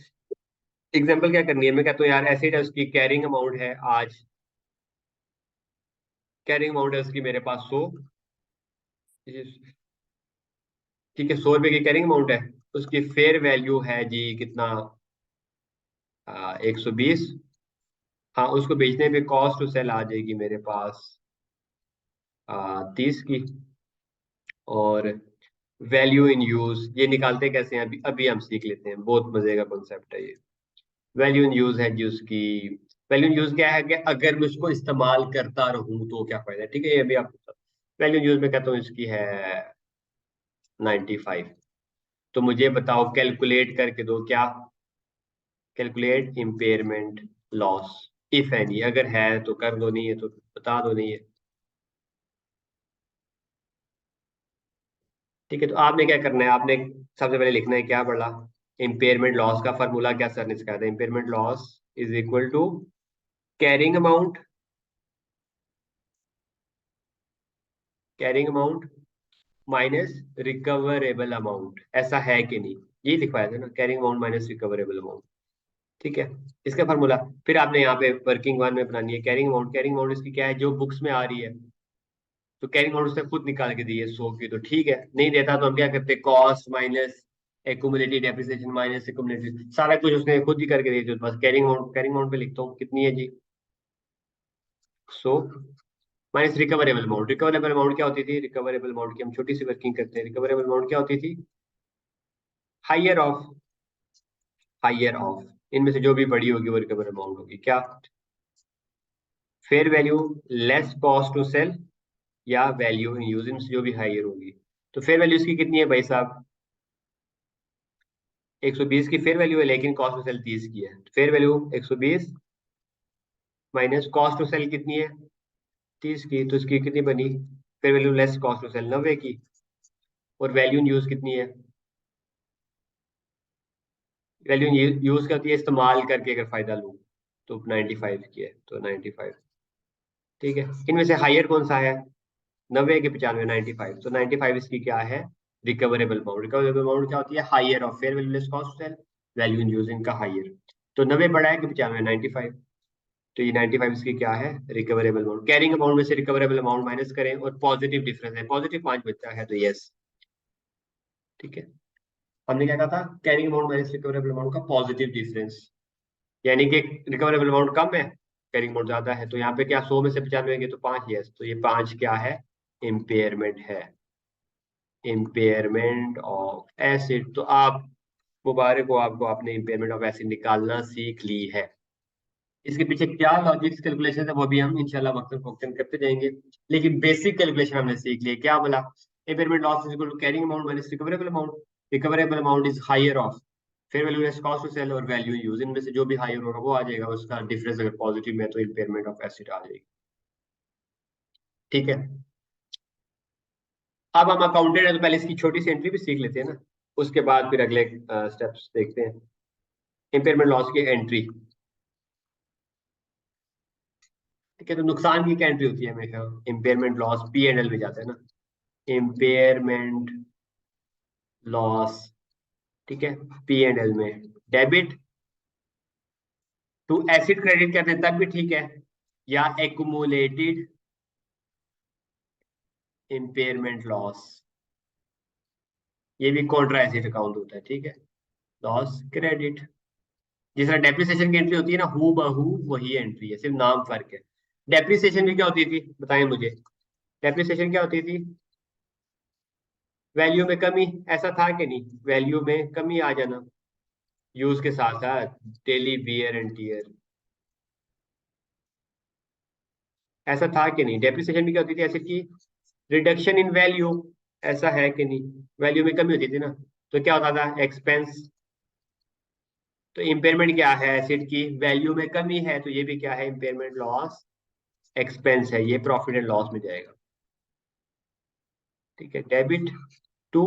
एग्जांपल क्या करनी है, मैं कहता हूँ यार एसिड है, उसकी कैरिंग अमाउंट है आज, कैरिंग अमाउंट है उसकी मेरे पास 100। ठीक है, 100 रुपए की कैरिंग अमाउंट है, उसकी फेयर वैल्यू है जी कितना? 120। हाँ, उसको बेचने पे कॉस्ट टू सेल आ जाएगी मेरे पास 30 की। और वैल्यू इन यूज ये निकालते कैसे हैं, अभी अभी हम सीख लेते हैं, बहुत मजे का कॉन्सेप्ट है ये। वैल्यू इन यूज है जी उसकी, वैल्यू इन यूज क्या है कि अगर मैं उसको इस्तेमाल करता रहूं तो क्या फायदा है। ठीक है, ये अभी आपको वैल्यू यूज में कहता हूँ इसकी है 95। तो मुझे बताओ, कैलकुलेट करके दो क्या, calculate impairment loss if any, अगर है तो कर दो, नहीं है तो बता दो नहीं है। ठीक है, तो आपने क्या करना है, आपने सबसे पहले लिखना है क्या पढ़ा, इम्पेयरमेंट लॉस का फॉर्मूला क्या सर ने सिखाया था, impairment loss is equal to carrying amount, carrying amount minus recoverable amount, ऐसा है कि नहीं, ये लिखवाया था ना, carrying amount minus recoverable amount. ठीक है, इसका फार्मूला फिर आपने यहाँ पे वर्किंग वन में बनानी है, कैरिंग अमाउंट, कैरिंग अमाउंट इसकी क्या है, जो बुक्स में आ रही है, तो कैरिंग अमाउंट उसने खुद निकाल के दी है 100 की, तो ठीक है, नहीं देता तो हम क्या करते हैं, cost minus accumulated depreciation minus accumulated, सारा कुछ उसने खुद ही करके दी थी, तो बस कैरिंग अमाउंट, कैरिंग अमाउंट पे लिखता हूँ कितनी है जी, 100 minus recoverable amount, recoverable amount क्या होती थी, रिकवरेबल अमाउंट की हम छोटी सी वर्किंग करते हैं, रिकवरेबल अमाउंट क्या होती थी, हायर ऑफ, हायर ऑफ, इनमें से जो भी बड़ी होगी वो रिकवर अमाउंट होगी, क्या, fair value less cost to sell या वैल्यू इन यूज, इनमें से जो भी हायर होगी। तो फेयर वैल्यू इसकी कितनी है भाई साहब, 120 की फेयर वैल्यू है, लेकिन कॉस्ट टू सेल 30 की है, fair value 120 minus cost to sell कितनी है 30 की, तो इसकी कितनी बनी, fair value less cost to sell 90 की, और वैल्यू इन यूज कितनी है, वैल्यू इन यूज क्या होती है, इस्तेमाल करके अगर फायदा लूँ, तो 95 की है, तो 95। ठीक है, इनमें से हायर कौन सा है, 90 के 95, 95, तो 95 इसकी क्या है, रिकवरेबल अमाउंट, रिकवरेबल अमाउंट क्या होती है, higher of fair value less cost है, वैल्यू इन यूज इनका हायर, तो 90 बड़ा है कि 95, 95, तो ये 95 इसकी क्या है, रिकवरेबल अमाउंट, कैरिंग अमाउंट में से रिकवरेबल अमाउंट माइनस करें और पॉजिटिव डिफरेंस है, पॉजिटिव 5 बच्चा है तो यस। ठीक है, हमने क्या कहा था, carrying amount minus recoverable amount का पॉजिटिव डिफरेंस, यानी कि रिकवरेबल अमाउंट कम है, कैरिंग अमाउंट ज्यादा है, तो यहाँ पे क्या 100 में से 95 गए तो 5, यस, तो ये 5 क्या है, इम्पेयरमेंट है, इम्पेयरमेंट ऑफ एसिड। तो आप, मुबारक हो आपको, आपने इम्पेयरमेंट ऑफ एसिड निकालना सीख ली है। इसके पीछे क्या लॉजिक्स कैलकुलेशन है वो भी हम इंशाल्लाह वक्तन फवक्तन करते जाएंगे, लेकिन बेसिक कैलकुलेशन हमने सीख लिया, क्या बोला, impairment loss is equal to carrying amount minus recoverable amount, recoverable amount is higher of fair value less cost to sell और वैल्यू यूज, इनमें से जो भी हायर होगा वो आ जाएगा, उसका डिफरेंस अगर पॉजिटिव में है तो इम्पेयरमेंट ऑफ एसिड आ जाएगी। ठीक है, अब हम अकाउंटेंट है तो पहले इसकी छोटी सी एंट्री भी सीख लेते हैं ना, उसके बाद फिर अगले स्टेप्स देखते हैं। इम्पेयरमेंट लॉस की एंट्री, ठीक है, तो नुकसान की क्या एंट्री होती है हमेशा, impairment loss P and L में जाता है ना, इम्पेयरमेंट लॉस, ठीक है, पी एंड एल में डेबिट टू एसिड क्रेडिट करते हैं तब भी ठीक है, या एक्यूमुलेटेड इम्पेयरमेंट लॉस, ये भी कॉन्ट्रा एसिड अकाउंट होता है, ठीक है, लॉस क्रेडिट, जिस तरह डेप्रिसिएशन की एंट्री होती है ना, हु बहू वही एंट्री है, सिर्फ नाम फर्क है। डेप्रिसिएशन भी क्या होती थी बताएं मुझे, डेप्रिसिएशन क्या होती थी, वैल्यू में कमी, ऐसा था कि नहीं, वैल्यू में कमी आ जाना यूज के साथ साथ, डेली वियर एंड टीयर, ऐसा था कि नहीं, डेप्रिसिएशन भी क्या होती थी एसिड की, रिडक्शन इन वैल्यू, ऐसा है कि नहीं, वैल्यू में कमी होती थी ना, तो क्या होता था एक्सपेंस, तो इम्पेयरमेंट क्या है एसिड की, वैल्यू में कमी है, तो ये भी क्या है, इम्पेयरमेंट लॉस एक्सपेंस है, ये प्रॉफिट एंड लॉस में जाएगा। ठीक है, डेबिट टू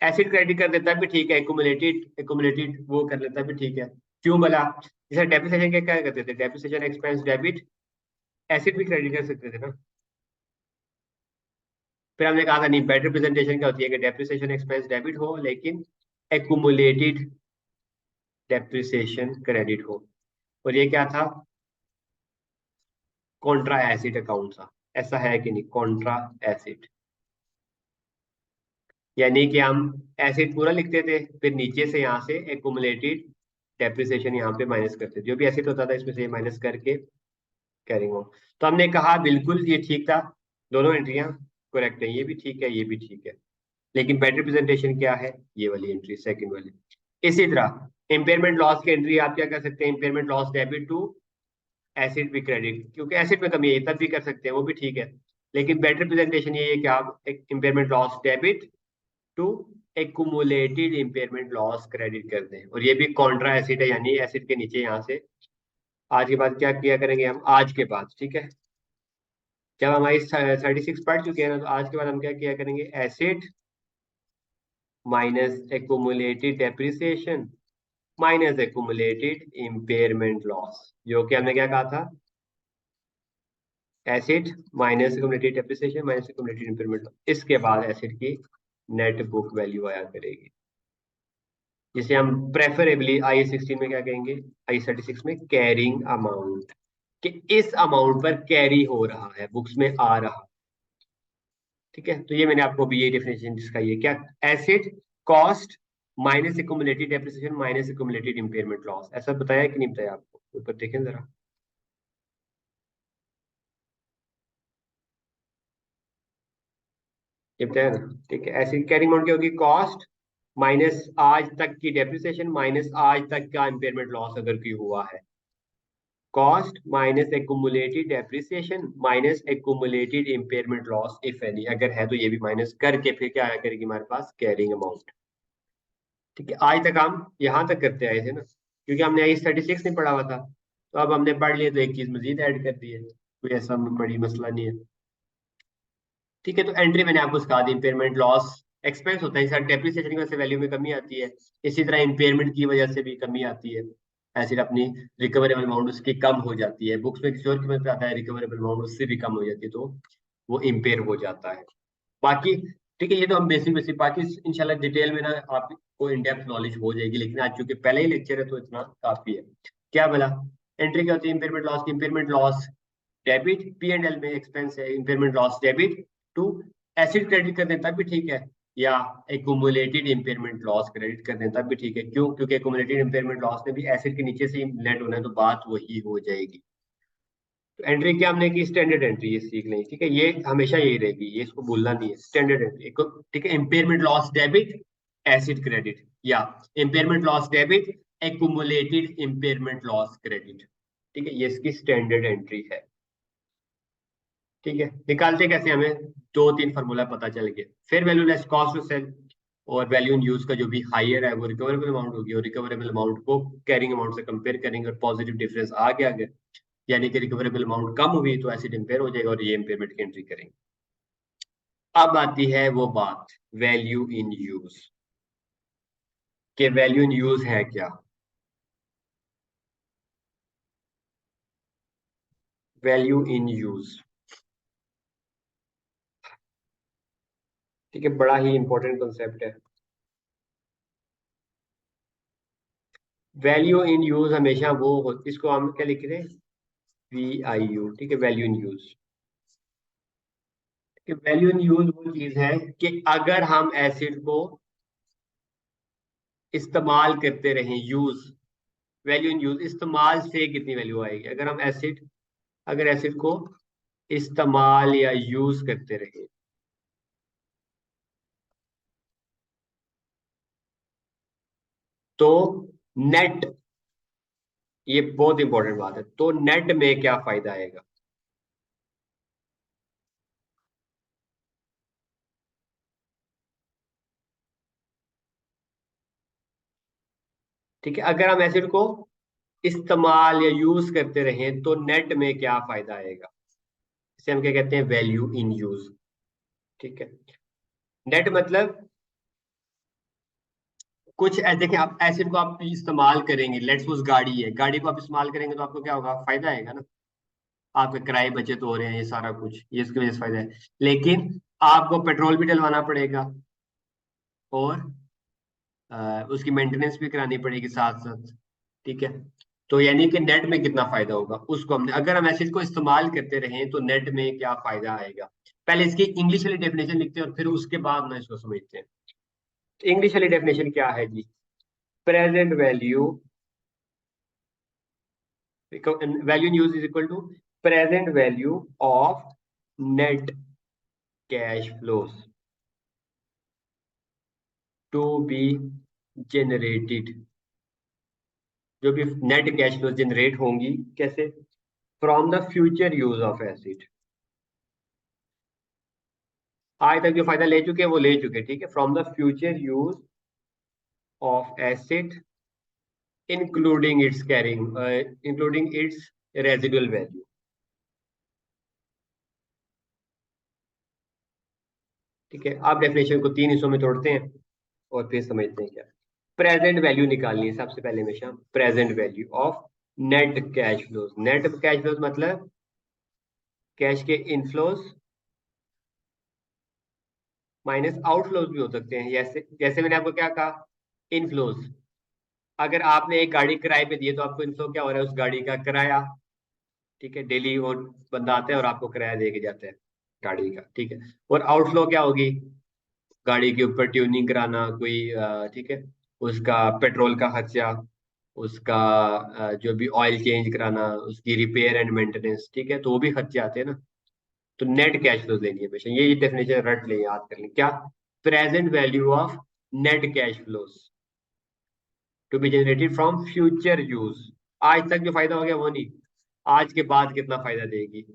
एसिड क्रेडिट कर देता भी ठीक है, एक्यूमुलेटेड एक्यूमुलेटेड वो कर लेता भी ठीक है, क्यों बोला, जैसे डेप्रिसिएशन के क्या करते थे, डेप्रिसिएशन एक्सपेंस डेबिट, एसिड भी क्रेडिट कर सकते थे ना। फिर हमने कहा था नहीं, बेटर प्रेजेंटेशन क्या होती है कि डेप्रिसिएशन एक्सपेंस डेबिट हो लेकिन एक्यूमुलेटेड डेप्रिसिएशन क्रेडिट हो, और ये क्या था, कॉन्ट्रा एसिड अकाउंट था, ऐसा है कि नहीं, कॉन्ट्रा एसिड, यानी कि हम एसिड पूरा लिखते थे, फिर नीचे से यहाँ से एक्यूमुलेटेड डेप्रिसिएशन यहाँ पे माइनस करते थे, जो भी एसिड होता था इसमें से माइनस करके कैरिंग ऑन। तो हमने कहा बिल्कुल ये ठीक था, दोनों एंट्रियां करेक्ट है, ये भी ठीक है ये भी ठीक है, लेकिन बेटर प्रेजेंटेशन क्या है, ये वाली एंट्री सेकंड वाली। इसी तरह इम्पेयरमेंट लॉस की एंट्री आप क्या कर सकते हैं, impairment loss debit to asset भी क्रेडिट, क्योंकि एसिड में कमी है तब भी कर सकते हैं, वो भी ठीक है, लेकिन बेटर प्रेजेंटेशन ये है कि आप एक impairment loss debit to accumulated impairment loss credit कर दें, और ये भी कॉन्ट्रा एसिड है, यानी एसिड के नीचे यहाँ से आज के बाद क्या किया करेंगे हम, आज के बाद, ठीक है, जब हमारी 36 पढ़ चुके हैं ना, तो आज के बाद हम क्या किया करेंगे, acid minus accumulated depreciation minus accumulated impairment loss, जो कि हमने क्या कहा था, acid minus accumulated depreciation minus accumulated impairment loss, इसके बाद एसिड की नेट बुक वैल्यू आया करेगी, जिसे हम प्रेफरेबली आई 16 में क्या कहेंगे, आई 36 में कैरिंग अमाउंट, कि इस अमाउंट पर कैरी हो रहा है, बुक्स में आ रहा, ठीक है। तो ये मैंने आपको भी यही डेफिनेशन दिखाई है, क्या, acid cost minus accumulated depreciation minus accumulated impairment loss, ऐसा बताया कि नहीं बताया आपको, ऊपर देखें जरा, ये बताया ना, ठीक है। एसिड कैरिंग अमाउंट क्या होगी, कॉस्ट माइनस आज तक की डेप्रिसिएशन माइनस आज तक का इम्पेयरमेंट लॉस अगर कोई हुआ है, cost minus accumulated depreciation minus accumulated impairment loss if any, अगर है तो ये भी माइनस करके फिर क्या आया करेगी हमारे पास, कैरिंग अमाउंट, ठीक है। आज तक हम यहाँ तक करते आए थे ना, क्योंकि हमने आई 36 नहीं पढ़ा हुआ था, तो अब हमने पढ़ लिया तो एक चीज मजीद ऐड कर दी है, कोई ऐसा बड़ी मसला नहीं है, ठीक है। तो एंट्री मैंने आपको सिखा दी, इम्पेयरमेंट लॉस एक्सपेंस होता है, सर डेप्रिसिएशन की वजह से वैल्यू में कमी आती है, इसी तरह इम्पेयरमेंट की वजह से भी कमी आती है, ऐसे अपनी रिकवरेबल अमाउंट उसकी कम हो जाती है, बुक्स में किसी और कीमत पे आता है, रिकवरेबल अमाउंट उससे भी कम हो जाती है, तो वो इम्पेयर हो जाता है। बाकी ठीक है, ये तो हम बेसिक बेसिक, बाकी इंशाल्लाह डिटेल में ना आपको इन डेप्थ नॉलेज हो जाएगी, लेकिन आज चूंकि पहले ही लेक्चर है तो इतना काफी है। क्या बोला, एंट्री क्या होती है इम्पेयरमेंट लॉस की, impairment loss debit P and L में एक्सपेंस है, impairment loss debit to asset credit कर दें तब भी ठीक है, या एक्यूमुलेटेड इम्पेयरमेंट लॉस क्रेडिट कर दें तब भी ठीक है, क्यों, क्योंकि एक्यूमुलेटेड इम्पेयरमेंट लॉस में भी एसिड के नीचे से ही नेट होना है, तो बात वही हो जाएगी। तो एंट्री क्या हमने की, स्टैंडर्ड एंट्री, ये सीख लें, ठीक है, ये हमेशा यही रहेगी, ये इसको भूलना नहीं है, स्टैंडर्ड एंट्री, ठीक है, impairment loss debit asset credit, या impairment loss debit accumulated impairment loss credit, ठीक है, ये इसकी स्टैंडर्ड एंट्री है, ठीक है। निकालते कैसे, हमें दो तीन फार्मूला पता चल गया, फिर value less cost to sell, और वैल्यू इन यूज का जो भी हायर है वो रिकवरेबल अमाउंट होगी, और रिकवरेबल अमाउंट को कैरिंग अमाउंट से कंपेयर करेंगे, और पॉजिटिव डिफरेंस आ गया अगर, यानी कि रिकवरेबल अमाउंट कम हुई तो एसिड इम्पेयर हो जाएगा, और ये इम्पेयरमेंट की एंट्री करेंगे। अब आती है वो बात, वैल्यू इन यूज, के वैल्यू इन यूज है क्या, वैल्यू इन यूज, ठीक है, बड़ा ही इंपॉर्टेंट कॉन्सेप्ट है। वैल्यू इन यूज हमेशा वो इसको हम क्या लिख रहे हैं, VIU, ठीक है, वैल्यू इन यूज, कि वैल्यू इन यूज वो चीज है कि अगर हम एसिड को इस्तेमाल करते रहें, यूज, वैल्यू इन यूज, इस्तेमाल से कितनी वैल्यू आएगी, अगर हम एसिड, अगर एसिड को इस्तेमाल या यूज करते रहे, तो नेट, ये बहुत इंपॉर्टेंट बात है, तो नेट में क्या फायदा आएगा, ठीक है, अगर हम एसिड को इस्तेमाल या यूज करते रहें तो नेट में क्या फायदा आएगा, इसे हम क्या कहते हैं, वैल्यू इन यूज, ठीक है। नेट मतलब कुछ देखें, आप एसिड को आप इस्तेमाल करेंगे, लेट्स सपोज गाड़ी है, गाड़ी को आप इस्तेमाल करेंगे तो आपको क्या होगा, फायदा आएगा ना, आपके किराए बचत हो रहे हैं, ये सारा कुछ, ये इसकी वजह से फायदा है, लेकिन आपको पेट्रोल भी डलवाना पड़ेगा, और उसकी मेंटेनेंस भी करानी पड़ेगी साथ साथ, ठीक है। तो यानी कि नेट में कितना फायदा होगा, उसको हमने, अगर हम एसिड को इस्तेमाल करते रहें तो नेट में क्या फायदा आएगा, पहले इसकी इंग्लिश वाली डेफिनेशन लिखते हैं और फिर उसके बाद ना इसको समझते हैं। इंग्लिश वाली डेफिनेशन क्या है जी, present value, value in use is equal to present value of net cash flows to be generated, जो भी नेट कैश फ्लो जनरेट होंगी, कैसे, from the future use of asset, आज तक जो फायदा ले चुके हैं वो ले चुके, ठीक है। From the future use of asset including it's carrying, including it's residual value. ठीक है, आप डेफिनेशन को तीन हिस्सों में तोड़ते हैं और फिर समझते हैं क्या। प्रेजेंट वैल्यू निकालनी है सबसे पहले हमेशा, present value of net cash flows. Net cash flows मतलब कैश के इनफ्लोज माइनस आउटफ्लोज भी हो सकते हैं। जैसे जैसे मैंने आपको क्या कहा, इनफ्लोज, अगर आपने एक गाड़ी किराए पे दी है तो आपको इनफ्लो क्या हो रहा है, उस गाड़ी का किराया। ठीक है, डेली वो बंदा आता है और आपको किराया दे के जाता है गाड़ी का। ठीक है, और आउटफ्लो क्या होगी, गाड़ी के ऊपर ट्यूनिंग कराना कोई, ठीक है, उसका पेट्रोल का खर्चा, उसका जो भी ऑयल चेंज कराना, उसकी रिपेयर एंड मेंटेनेंस। ठीक है, तो वो भी खर्चे आते हैं ना। तो नेट कैश फ्लो देनी है हमेशा, ये डेफिनेशन रट लें, याद कर लें क्या, present value of net cash flows to be generated from future use. आज तक जो फायदा हो गया वो नहीं, आज के बाद कितना फायदा देगी,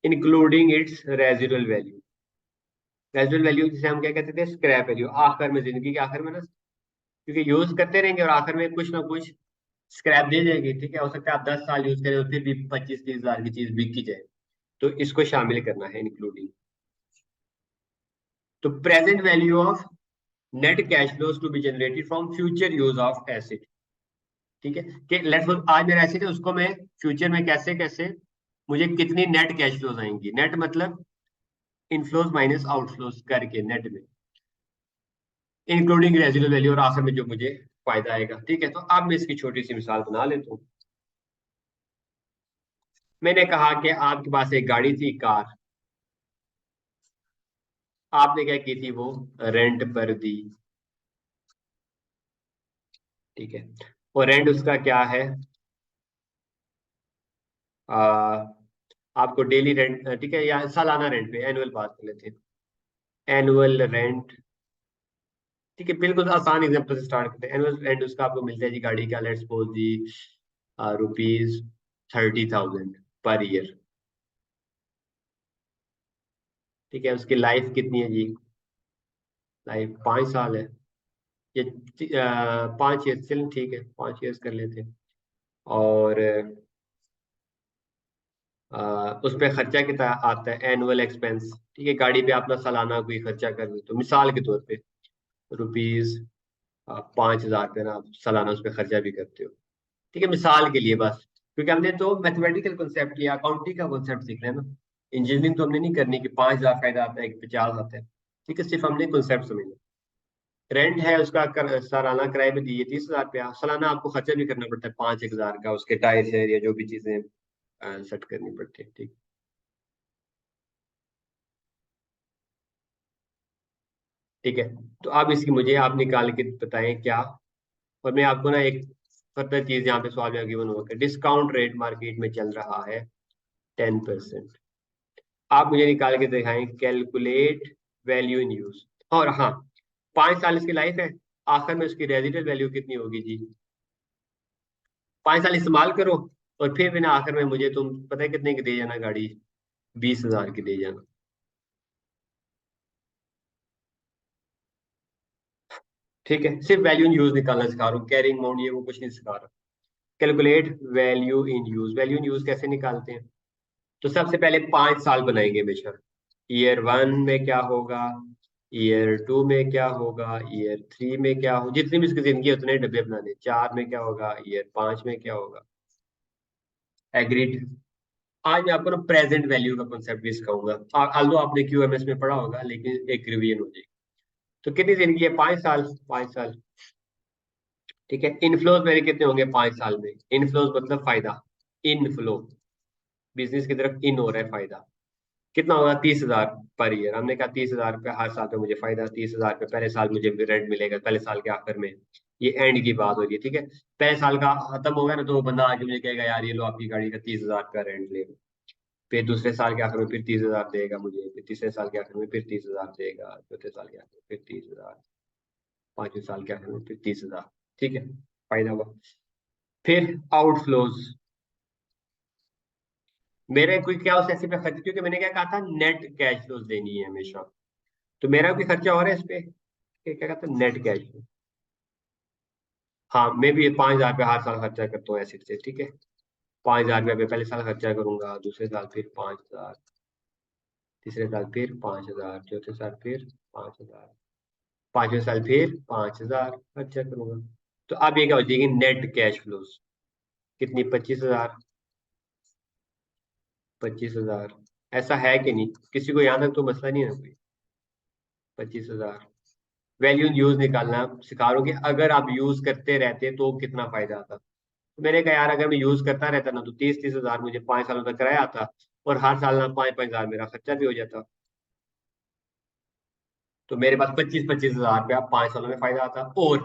including it's residual value. Residual value जिसे हम क्या कहते थे, स्क्रैप वैल्यू, आखिर में, जिंदगी के आखिर में ना, क्योंकि यूज करते रहेंगे और आखिर में कुछ ना कुछ स्क्रैप दे जाएगी। ठीक है, हो सकता है आप 10 साल यूज करें और फिर भी 25-30 हजार की चीज बिक ही जाए। तो इसको शामिल करना है इंक्लूडिंग। तो present value of net cash flows to be generated from future use of asset. ठीक है, कि लेट्स सपोज आज मेरा एसिड है, उसको मैं फ्यूचर में कैसे कैसे मुझे कितनी नेट कैश फ्लोज आएंगी, नेट मतलब इनफ्लोज माइनस आउटफ्लोज करके नेट में, इंक्लूडिंग रेजिडुअल वैल्यू, और आखिर में जो मुझे फायदा आएगा। ठीक है, तो अब मैं इसकी छोटी सी मिसाल बना लेता हूँ। मैंने कहा कि आपके पास एक गाड़ी थी, कार, आपने क्या की थी, वो रेंट पर दी। ठीक है, और रेंट उसका क्या है, आ, आपको डेली रेंट, ठीक है, या सालाना रेंट पे, एनुअल बात कर लेते हैं, एनुअल रेंट। ठीक है, बिल्कुल आसान एग्जांपल से स्टार्ट करते हैं। एनुअल रेंट उसका आपको मिलता है जी गाड़ी का, let's suppose ji ₹30,000 per year. ठीक है, उसकी लाइफ कितनी है जी, लाइफ 5 साल है, ये 5 ईयर, चल ठीक है 5 ईयर्स कर लेते हैं। और उस पर खर्चा कितना आता है, एनुअल एक्सपेंस। ठीक है, गाड़ी पे अपना सालाना कोई खर्चा कर दो, तो मिसाल के तौर पे रुपीज 5,000 पे ना आप सालाना उस पर खर्चा भी करते हो। ठीक है, मिसाल के लिए बस, क्योंकि हमने तो मैथमेटिकल कॉन्सेप्ट या अकाउंटिंग का कॉन्सेप्ट सीखना है ना, इंजीनियरिंग तो हमने नहीं करनी कि 5,000 फायदा आता है कि 50 आता है। ठीक है, सिर्फ हमने कॉन्सेप्ट समझना। रेंट है उसका सालाना किराए पे दिए 30,000 रुपया, सालाना आपको खर्चा भी करना पड़ता है 5,000 का, उसके टायर है या जो भी चीजें सेट करनी पड़ती है। ठीक, ठीक है, तो अब इसकी मुझे आप निकाल के बताएं क्या। और मैं आपको ना एक फर्दर चीज यहाँ पे सवाल में गिवन होगा, डिस्काउंट रेट मार्केट में चल रहा है 10%। आप मुझे निकाल के दिखाएं, कैलकुलेट वैल्यू इन यूज। और हाँ, 5 साल इसकी लाइफ है, आखिर में उसकी रेजिडेंट वैल्यू कितनी होगी जी। 5 साल इस्तेमाल करो और फिर भी ना आखिर में मुझे तुम पता है कितने की दे जाना गाड़ी, 20,000 की दे जाना। ठीक है, सिर्फ वैल्यू इन यूज निकालना सिखा रहा हूँ, कैरिंग अमाउंट ये वो कुछ नहीं सिखा रहा। Calculate value in use, value in use कैसे निकालते हैं, तो सबसे पहले 5 साल बनाएंगे बेशक। ईयर 1 में क्या होगा, ईयर 2 में क्या होगा, ईयर 3 में क्या हो, जितनी भी इसकी जिंदगी है उतने डब्बे बनाने, 4 में क्या होगा, ईयर 5 में क्या होगा। एग्रीड। आज मैं आपको ना प्रेजेंट वैल्यू का कॉन्सेप्ट भी सिखाऊंगा, आल्दो आपने क्यूएमएस में पढ़ा होगा, लेकिन एक रिवीजन हो जाएगी। तो कितनी जिंदगी है, 5 साल, 5 साल। ठीक है, इनफ्लोज मेरे कितने होंगे 5 साल में, इनफ्लोज मतलब फायदा, इनफ्लो, बिजनेस की तरफ इन हो रहा है फायदा, कितना होगा 30,000 पर ईयर। हमने कहा 30,000 रुपये हर साल पे मुझे फायदा, 30,000 रुपये पहले साल मुझे रेंट मिलेगा, पहले साल के आखिर में। ये एंड की बात हो रही है। ठीक है, पहले साल का खत्म होगा ना तो वो बंदा आके मुझे कहेगा यार ये लो आपकी गाड़ी का 30,000 का रेंट ले लो। फिर दूसरे साल के आखिर में फिर 30,000 देगा मुझे, फिर तीसरे साल के आखिर में फिर 30,000 देगा, चौथे साल के आखिर में फिर 30,000, पांचवें साल के आखिर में फिर 30,000। ठीक है, फायदा हुआ। फिर आउटफ्लोज, मेरे कोई क्या उस ऐसे पे खर्च, क्योंकि मैंने क्या कहा था नेट कैश फ्लोज देनी है हमेशा। तो मेरा भी खर्चा और है इस पे, क्या कहते हैं, नेट कैश। हाँ, मैं भी 5,000 रुपये हर साल खर्चा करता हूँ एसिड से, ठीक है। 5,000 रुपये पहले साल खर्चा करूंगा, दूसरे साल फिर 5,000, तीसरे साल फिर 5,000, चौथे साल फिर 5,000, पांचवें साल फिर 5,000 खर्चा करूंगा। तो अब ये क्या हो जाएगी, नेट कैश फ्लोज कितनी, 25,000। 25,000 ऐसा है कि नहीं, किसी को यहाँ तक तो मसला नहीं है ना कोई। 25,000 वैल्यू यूज निकालना सिखा रहा हूँ कि अगर आप यूज करते रहते तो कितना फायदा आता। तो मैंने कहा यार, अगर मैं यूज करता रहता ना तो 30-30,000 मुझे 5 सालों तक कराया आता, और हर साल ना 5-5 हजार मेरा खर्चा भी हो जाता। तो मेरे पास 25-25 हजार रुपया 5 सालों में फायदा आता। और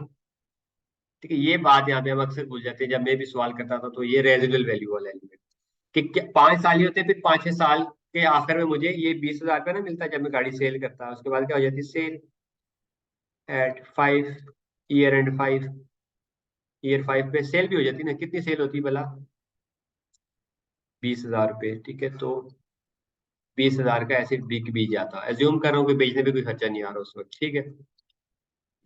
ठीक है, ये बात यहाँ पे हम अक्सर भूल जाते हैं, जब मैं भी सवाल करता था तो ये रेजिडुअल वैल्यू वाला एलिमेंट, कि 5 साल ही होते हैं, फिर 5-6 साल के आखिर में मुझे ये 20,000 रुपया ना मिलता है जब मैं गाड़ी सेल करता, उसके बाद क्या हो जाती है, sale at 5, year end 5, year 5 पे सेल भी हो जाती है ना। कितनी सेल होती है भला, 20,000 रुपये, ठीक है। तो 20,000 का ऐसे बिक भी जाता, एज्यूम कर रहा हूँ कि बेचने पे कोई खर्चा नहीं आ रहा उस वक्त, ठीक है।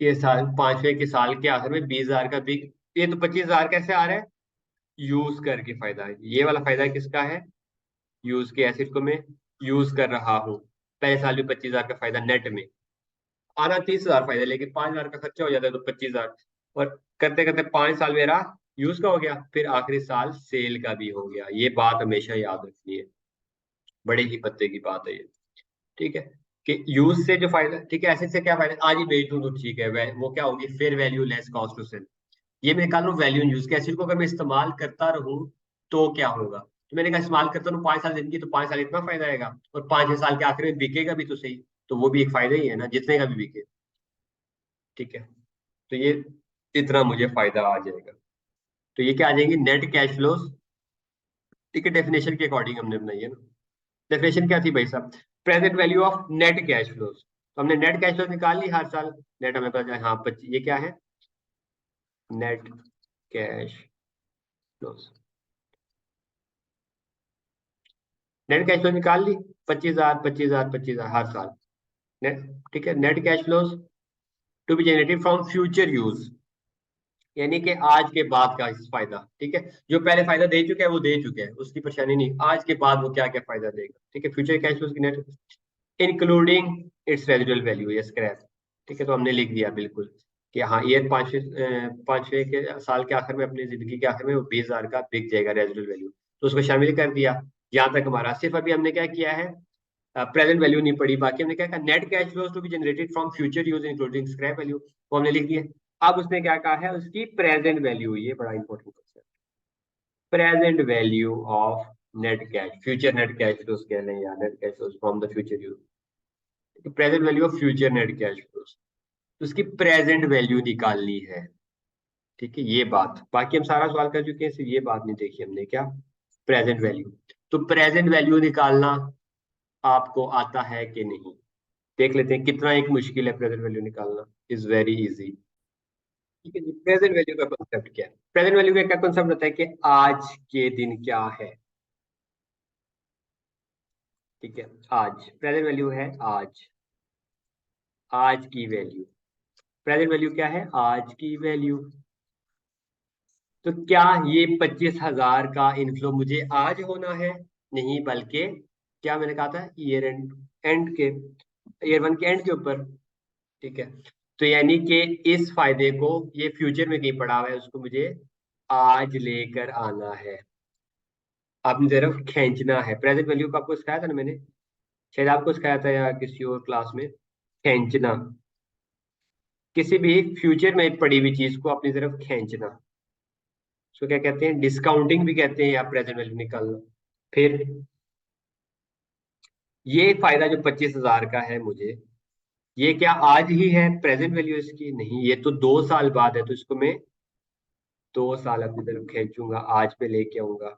ये साल, पांचवे के साल के आखिर में 20,000 का बिक, ये तो 25,000 कैसे आ रहा है, यूज करके फायदा है। ये वाला फायदा किसका है, यूज के एसिड को मैं यूज कर रहा हूँ। पहले साल भी 25,000 का फायदा नेट में आना, 30,000 फायदा, लेकिन 5,000 का खर्चा हो जाता है तो 25,000। और करते करते 5 साल मेरा यूज का हो गया, फिर आखिरी साल सेल का भी हो गया। ये बात हमेशा याद रखनी है, बड़े ही पत्ते की बात है ये, ठीक है। कि यूज से जो फायदा, ठीक है, एसिड से क्या फायदा, आज ही बेच दूं तो ठीक है, वो क्या होगी, fair value less cost to sell. ये मैं निकाल रहा हूँ वैल्यू यूज के, एसिड को अगर मैं इस्तेमाल करता रहूं तो क्या होगा। तो मैंने कहा इस्तेमाल करता रहूं 5 साल जिंदगी, तो 5 साल इतना फायदा आएगा, और 5-6 साल के आखिर में बिकेगा भी तो सही, तो वो भी एक फायदा ही है ना, जितने का भी बिके, ठीक है। तो ये इतना मुझे फायदा आ जाएगा। तो ये क्या आ जाएंगे, नेट कैश फ्लोज, ठीक है, डेफिनेशन के अकॉर्डिंग हमने बनाई है ना। डेफिनेशन क्या थी भाई साहब, present value of net cash flows. तो हमने नेट कैश फ्लोज निकाल ली हर साल, नेट हमें पता है, हाँ ये क्या है, net cash flows, net cash flow निकाल ली, 25,000 25,000 25,000 हर साल, नेट, ठीक है। Net cash flows to be generated from future use, यानी कि आज के बाद का इस फायदा, ठीक है। जो पहले फायदा दे चुका है वो दे चुका है, उसकी परेशानी नहीं, आज के बाद वो क्या क्या फायदा देगा, ठीक है। फ्यूचर कैश फ्लोज की net including it's residual value या स्क्रैप, ठीक है। तो हमने लिख दिया बिल्कुल कि हाँ, ईयर पांचवे के साल के आखिर में, अपनी जिंदगी के आखिर में वो 20,000 का बिक जाएगा रेजिडुअल वैल्यू, तो उसको शामिल कर दिया। यहाँ तक हमारा सिर्फ अभी हमने क्या किया है, प्रेजेंट वैल्यू नहीं पड़ी, बाकी हमने क्या कहा, net cash flows to be generated from future use including scrap value, वो हमने लिख दिया। अब उसने क्या कहा है, उसकी प्रेजेंट वैल्यू, ये बड़ा important question, present value of net cash, future net cash flows कह रहे हैं, या net cash flows from the future use, present value of future net cash flows, तो उसकी प्रेजेंट वैल्यू निकालनी है, ठीक है। ये बात, बाकी हम सारा सवाल कर चुके हैं, सिर्फ ये बात नहीं देखी हमने, क्या, प्रेजेंट वैल्यू। तो प्रेजेंट वैल्यू निकालना आपको आता है कि नहीं, देख लेते हैं, कितना एक मुश्किल है प्रेजेंट वैल्यू निकालना, इज वेरी इजी, ठीक है जी। प्रेजेंट वैल्यू का कॉन्सेप्ट क्या है, प्रेजेंट वैल्यू का क्या कॉन्सेप्ट होता है कि आज के दिन क्या है, ठीक है। आज प्रेजेंट वैल्यू है, आज, आज की वैल्यू, प्रेजेंट वैल्यू क्या है, आज की वैल्यू। तो क्या ये 25,000 का इनफ्लो मुझे आज होना है, नहीं, बल्कि क्या मैंने कहा था, ईयर एंड, एंड के, ईयर वन के एंड के ऊपर, ठीक है। तो यानी कि इस फायदे को, ये फ्यूचर में कहीं पड़ा हुआ है, उसको मुझे आज लेकर आना है, अपनी तरफ खींचना है। प्रेजेंट वैल्यू को आपको सिखाया था ना मैंने, शायद आपको सिखाया था या किसी और क्लास में, खींचना, किसी भी फ्यूचर में पड़ी हुई चीज को अपनी तरफ खींचना, उसको क्या कहते हैं, डिस्काउंटिंग भी कहते हैं, या प्रेजेंट वैल्यू निकालना। फिर ये फायदा जो 25,000 का है मुझे, ये क्या आज ही है प्रेजेंट वैल्यू इसकी, नहीं, ये तो 2 साल बाद है, तो इसको मैं 2 साल अपनी तरफ खींचूंगा, आज पे लेके आऊंगा।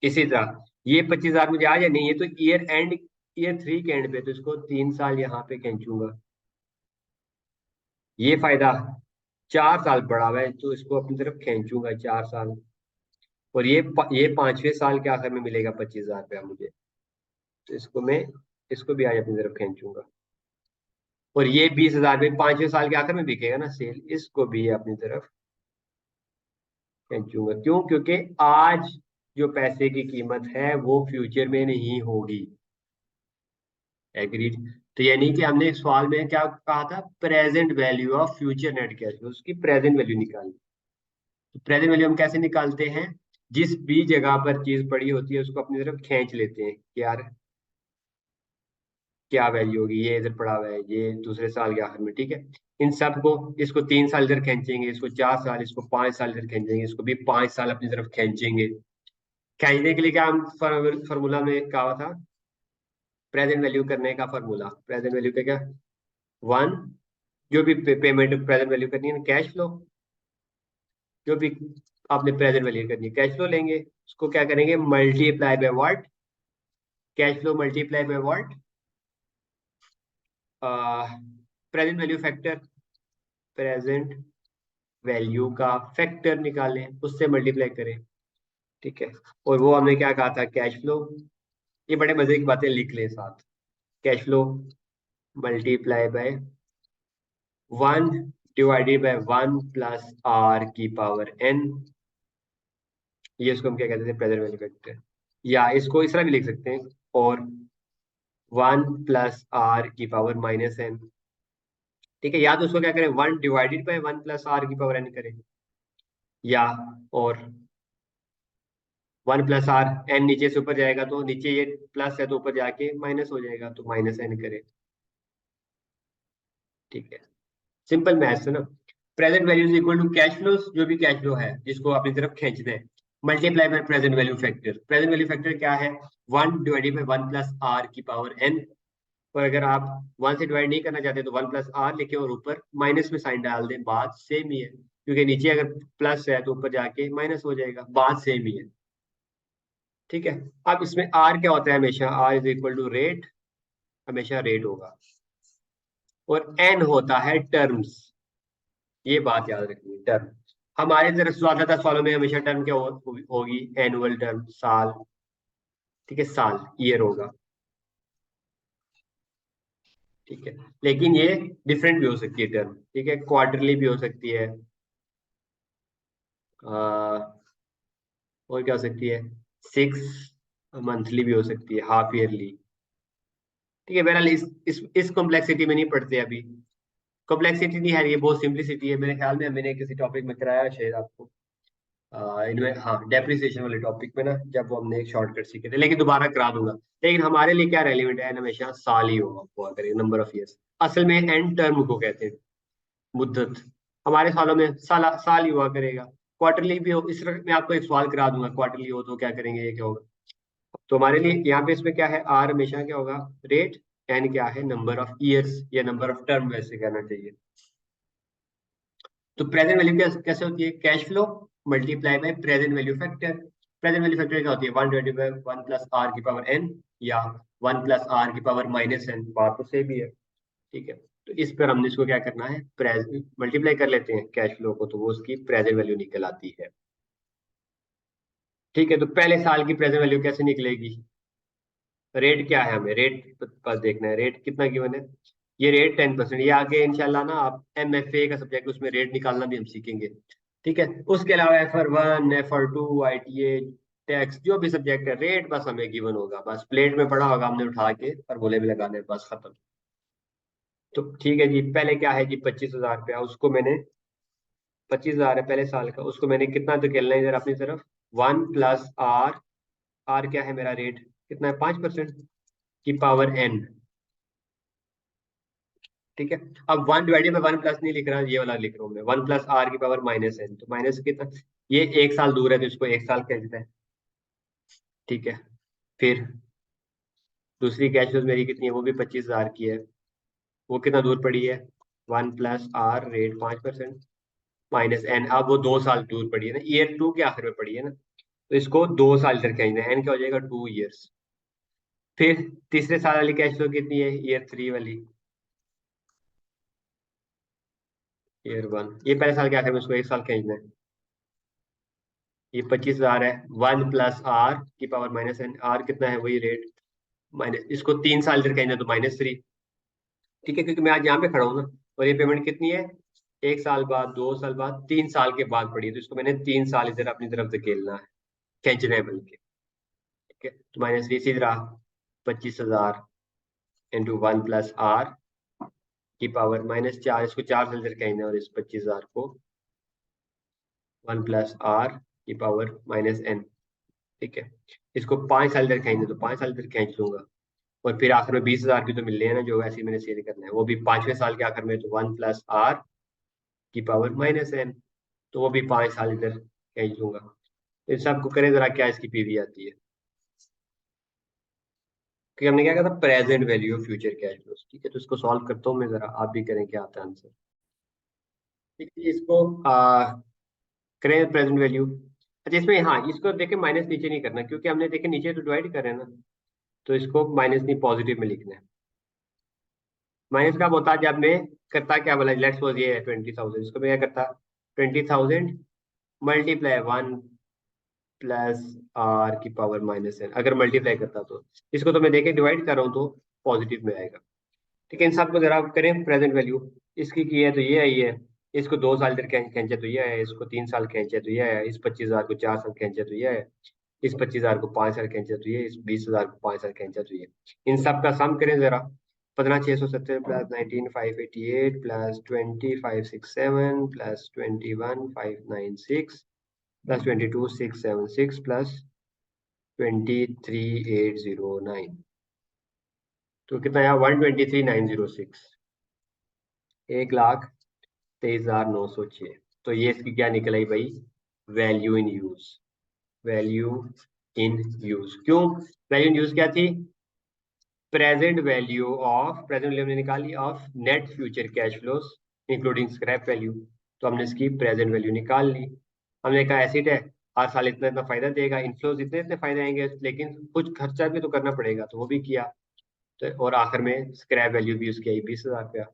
इसी तरह ये 25,000 मुझे आज है, नहीं, ये तो ईयर एंड, ईयर 3 के एंड पे, तो इसको 3 साल यहाँ पे खींचूंगा। ये फायदा 4 साल पड़ा हुआ है, तो इसको अपनी तरफ खींचूंगा 4 साल। और ये 5वें साल के आखिर में मिलेगा 25,000 रुपया मुझे, तो इसको मैं, इसको भी आज अपनी तरफ खींचूंगा। और ये 20,000 में 5वें साल के आखिर में बिकेगा ना सेल, इसको भी अपनी तरफ खींचूंगा। क्यों? क्योंकि आज जो पैसे की कीमत है वो फ्यूचर में नहीं होगी। एग्रीड। तो यानी कि हमने एक सवाल में क्या कहा था, present value of future net cash flow, उसकी प्रेजेंट वैल्यू निकालनी। तो प्रेजेंट वैल्यू हम कैसे निकालते हैं, जिस भी जगह पर चीज पड़ी होती है उसको अपनी तरफ खींच लेते हैं कि यार क्या वैल्यू होगी, ये इधर पड़ा हुआ है, ये दूसरे साल के आखिर में, ठीक है। इन सब को, इसको 3 साल इधर खींचेंगे, इसको 4 साल, इसको 5 साल इधर खींचेंगे, इसको भी 5 साल अपनी तरफ खींचेंगे। खींचने के लिए क्या हम फॉर्मूला में कहा हुआ था, प्रेजेंट वैल्यू करने का फॉर्मूला, प्रेजेंट वैल्यू का क्या, वन, जो भी पेमेंट प्रेजेंट वैल्यू करनी है कैश फ्लो, जो भी आपने प्रेजेंट वैल्यू करनी है कैश फ्लो लेंगे, उसको क्या करेंगे, multiply by what, cash flow multiply by what, present value factor, present value का फैक्टर निकालें, उससे मल्टीप्लाई करें, ठीक है। और वो हमने क्या कहा था, कैश फ्लो। ये बड़े मजे की बातें लिख लें साथ, cash flow multiply by 1 / 1 + r⁴ n, ये इसको हम क्या कहते हैं, प्रेजेंट वैल्यू फैक्टर। या इसको इस तरह भी लिख सकते हैं, और 1 + r⁻n, ठीक है। या तो उसको क्या करें, 1 / 1 + r⁻n करें, या और 1 + r, n नीचे से ऊपर जाएगा तो नीचे ये प्लस है तो ऊपर जाके माइनस हो जाएगा, तो -n करें, ठीक है। सिंपल मैथ्स है ना। Present value is equal to cash flow, जो भी कैश फ्लो है जिसको अपनी तरफ खींचना है, multiply by present value factor. Present value factor क्या है, 1 / 1 + r⁻n। और अगर आप 1 से डिवाइड नहीं करना चाहते तो 1 + r लिखे और ऊपर माइनस में साइन डाल दें, बात सेम ही है, क्योंकि नीचे अगर प्लस है तो ऊपर जाके माइनस हो जाएगा, बात सेम ही है, ठीक है। अब इसमें r क्या होता है, हमेशा r is equal to rate, हमेशा रेट होगा, और n होता है टर्म्स, ये बात याद रखनी है, टर्म। हमारे तरफ ज्यादातर सवालों में हमेशा टर्म क्या होगी, एनुअल टर्म, साल, ठीक है, साल, ईयर होगा, ठीक है। लेकिन ये डिफरेंट भी हो सकती है टर्म, ठीक है, क्वार्टरली भी हो सकती है, और क्या हो सकती है, 6 मंथली भी हो सकती है, हाफ ईयरली, ठीक है। बहरहाल इस कॉम्प्लेक्सिटी में नहीं पढ़ते अभी, कॉम्प्लेक्सिटी नहीं है, ये बहुत सिंप्लिसिटी है, मेरे ख्याल में मैंने किसी टॉपिक में कराया शायद आपको, इनमें, हाँ, डेप्रिसिएशन वाले टॉपिक में ना, जब वो हमने एक शॉर्टकट सीखे थे, लेकिन दोबारा करा दूंगा। लेकिन हमारे लिए क्या रेलिवेंट है, हमेशा साल ही होगा, हुआ करेगा, नंबर ऑफ ईयर्स। असल में एंड टर्म को कहते हैं, मुद्दत, हमारे सालों में साल ही हुआ करेगा। क्वार्टरली भी हो, इस तरह मैं आपको एक सवाल करा दूंगा, क्वार्टरली हो तो क्या करेंगे, ये क्या होगा। तो हमारे लिए यहाँ पे इसमें क्या है, आर हमेशा क्या होगा, रेट, एन क्या है, नंबर ऑफ ईयर्स या नंबर ऑफ टर्म वैसे कहना चाहिए। तो प्रेजेंट वैल्यू कैसे होती है, cash flow multiply by present value factor. Present value factor क्या होती है, 1 / 1 + r⁴n, या 1 + r⁻n, बात तो सेम ही है, ठीक है। तो इस पर हमने इसको क्या करना है, प्रेजेंट मल्टीप्लाई कर लेते हैं कैश फ्लो को, तो वो उसकी प्रेजेंट वैल्यू निकल आती है, ठीक है। तो पहले साल की प्रेजेंट वैल्यू कैसे निकलेगी, रेट क्या है, हमें रेट पर देखना है, रेट कितना गिवन है, ये रेट 10%। ये आगे इंशाल्लाह ना आप MFA का सब्जेक्ट, उसमें रेट निकालना भी हम सीखेंगे, ठीक है। उसके अलावा FR1, FR2, ITA, टैक्स, जो भी सब्जेक्ट है, रेट बस हमें गिवन होगा, बस प्लेट में पड़ा होगा, हमने उठा के फॉर्मूले में लगाने, बस खत्म। तो ठीक है जी, पहले क्या है जी, 25,000 रुपया, उसको मैंने, 25,000 है पहले साल का, उसको मैंने कितना तो खेलना है इधर अपनी तरफ, 1 + r, r क्या है मेरा रेट, कितना है, 5% की पावर n, ठीक है। अब 1 / 1 प्लस नहीं लिख रहा, ये वाला लिख रहा हूँ मैं, 1 + r⁻n, तो माइनस कितना, ये एक साल दूर है तो इसको एक साल कहते हैं, ठीक है। फिर दूसरी कैश फ्लो मेरी कितनी है, वो भी 25,000 की है, वो कितना दूर पड़ी है, 1 + r रेट 5% -n, अब वो 2 साल दूर पड़ी है ना, ईयर 2 के आखिर में पड़ी है ना, तो इसको 2 साल तक खींचना है, n क्या हो जाएगा, 2 ईयर्स। फिर तीसरे साल वाली कैश फ्लो कितनी है, ईयर 3 वाली, ईयर 1, ये पहले साल के आखिर में उसको एक साल खींचना है, ये 25,000 है, 1 + r⁻n, r कितना है, वही रेट, माइनस, इसको 3 साल तक खींचना तो -3, ठीक है, क्योंकि मैं आज यहाँ पे खड़ा हूँ ना, और ये पेमेंट कितनी है, 1 साल बाद, 2 साल बाद, 3 साल के बाद पड़ी है, तो इसको मैंने 3 साल इधर अपनी तरफ धकेलना है, खींचना है बल्कि। ठीक है, तो माइनस ये सीध रहा 25,000 इंटू 1 + r की पावर -4, इसको 4 से इधर खींचना है, और इस 25,000 को 1 + r की पावर -n। ठीक है, इसको 5 साल इधर खींचना, तो 5 साल इधर खींच लूंगा, और फिर आखिर में 20,000 की तो मिल रही है ना, जो वैसे ही मैंने सेल करना है, वो भी 5वें साल के आखिर में, तो 1 + r की पावर -n, तो वो भी 5 साल इधर खींच लूंगा। इन सबको करें जरा, क्या इसकी पीवी आती है, कि हमने क्या कहा था, present value of future cash flows. ठीक है, तो इसको सॉल्व करता हूँ मैं, जरा आप भी करें, क्या आता है आंसर। ठीक है, इसको करें प्रेजेंट वैल्यू। अच्छा, इसमें हाँ, इसको देखें माइनस नीचे नहीं करना, क्योंकि हमने देखे नीचे तो डिवाइड कर रहे हैं ना, तो इसको माइनस नहीं, पॉजिटिव में लिखना है। माइनस कब होता है, जब मैं करता क्या बोला, लेट्स सपोज ये है 20,000, इसको मैं क्या करता, 20,000 मल्टीप्लाई 1 + r की पावर -n, अगर मल्टीप्लाई करता तो। इसको तो मैं देखे डिवाइड कर रहा हूँ, तो पॉजिटिव में आएगा। ठीक है, इन सबको जरा आप करें प्रेजेंट वैल्यू। इसकी की है तो ये आई है, इसको 2 साल इधर खींचे तो ये है, इसको 3 साल खींचे तो ये है, इस 25,000 को 4 साल खींचे तो ये है, इस 25,000 को 5 साल खींचे तो ये, इस 20,000 को 5 साल खींचे तो ये। इन सब का सम करें जरा, 15,670 plus 19,588 plus 20,567 plus 21,596 plus 22,676 plus 23,809, तो कितना आया, 123,906, 1,23,906। तो ये इसकी क्या निकल आई भाई, value in use. Value in use, क्यों, वैल्यू इन यूज क्या थी, प्रेजेंट वैल्यू हमने निकाली of net future cash flows including scrap value, तो हमने इसकी प्रेजेंट वैल्यू निकाल ली। हमने कहा एसिड है, हर साल इतना इतना फायदा देगा, इनफ्लोज इतने इतने फायदे आएंगे, लेकिन कुछ खर्चा भी तो करना पड़ेगा, तो वो भी किया। तो और आखिर में स्क्रैप वैल्यू भी उसकी आई 20,000 रुपया।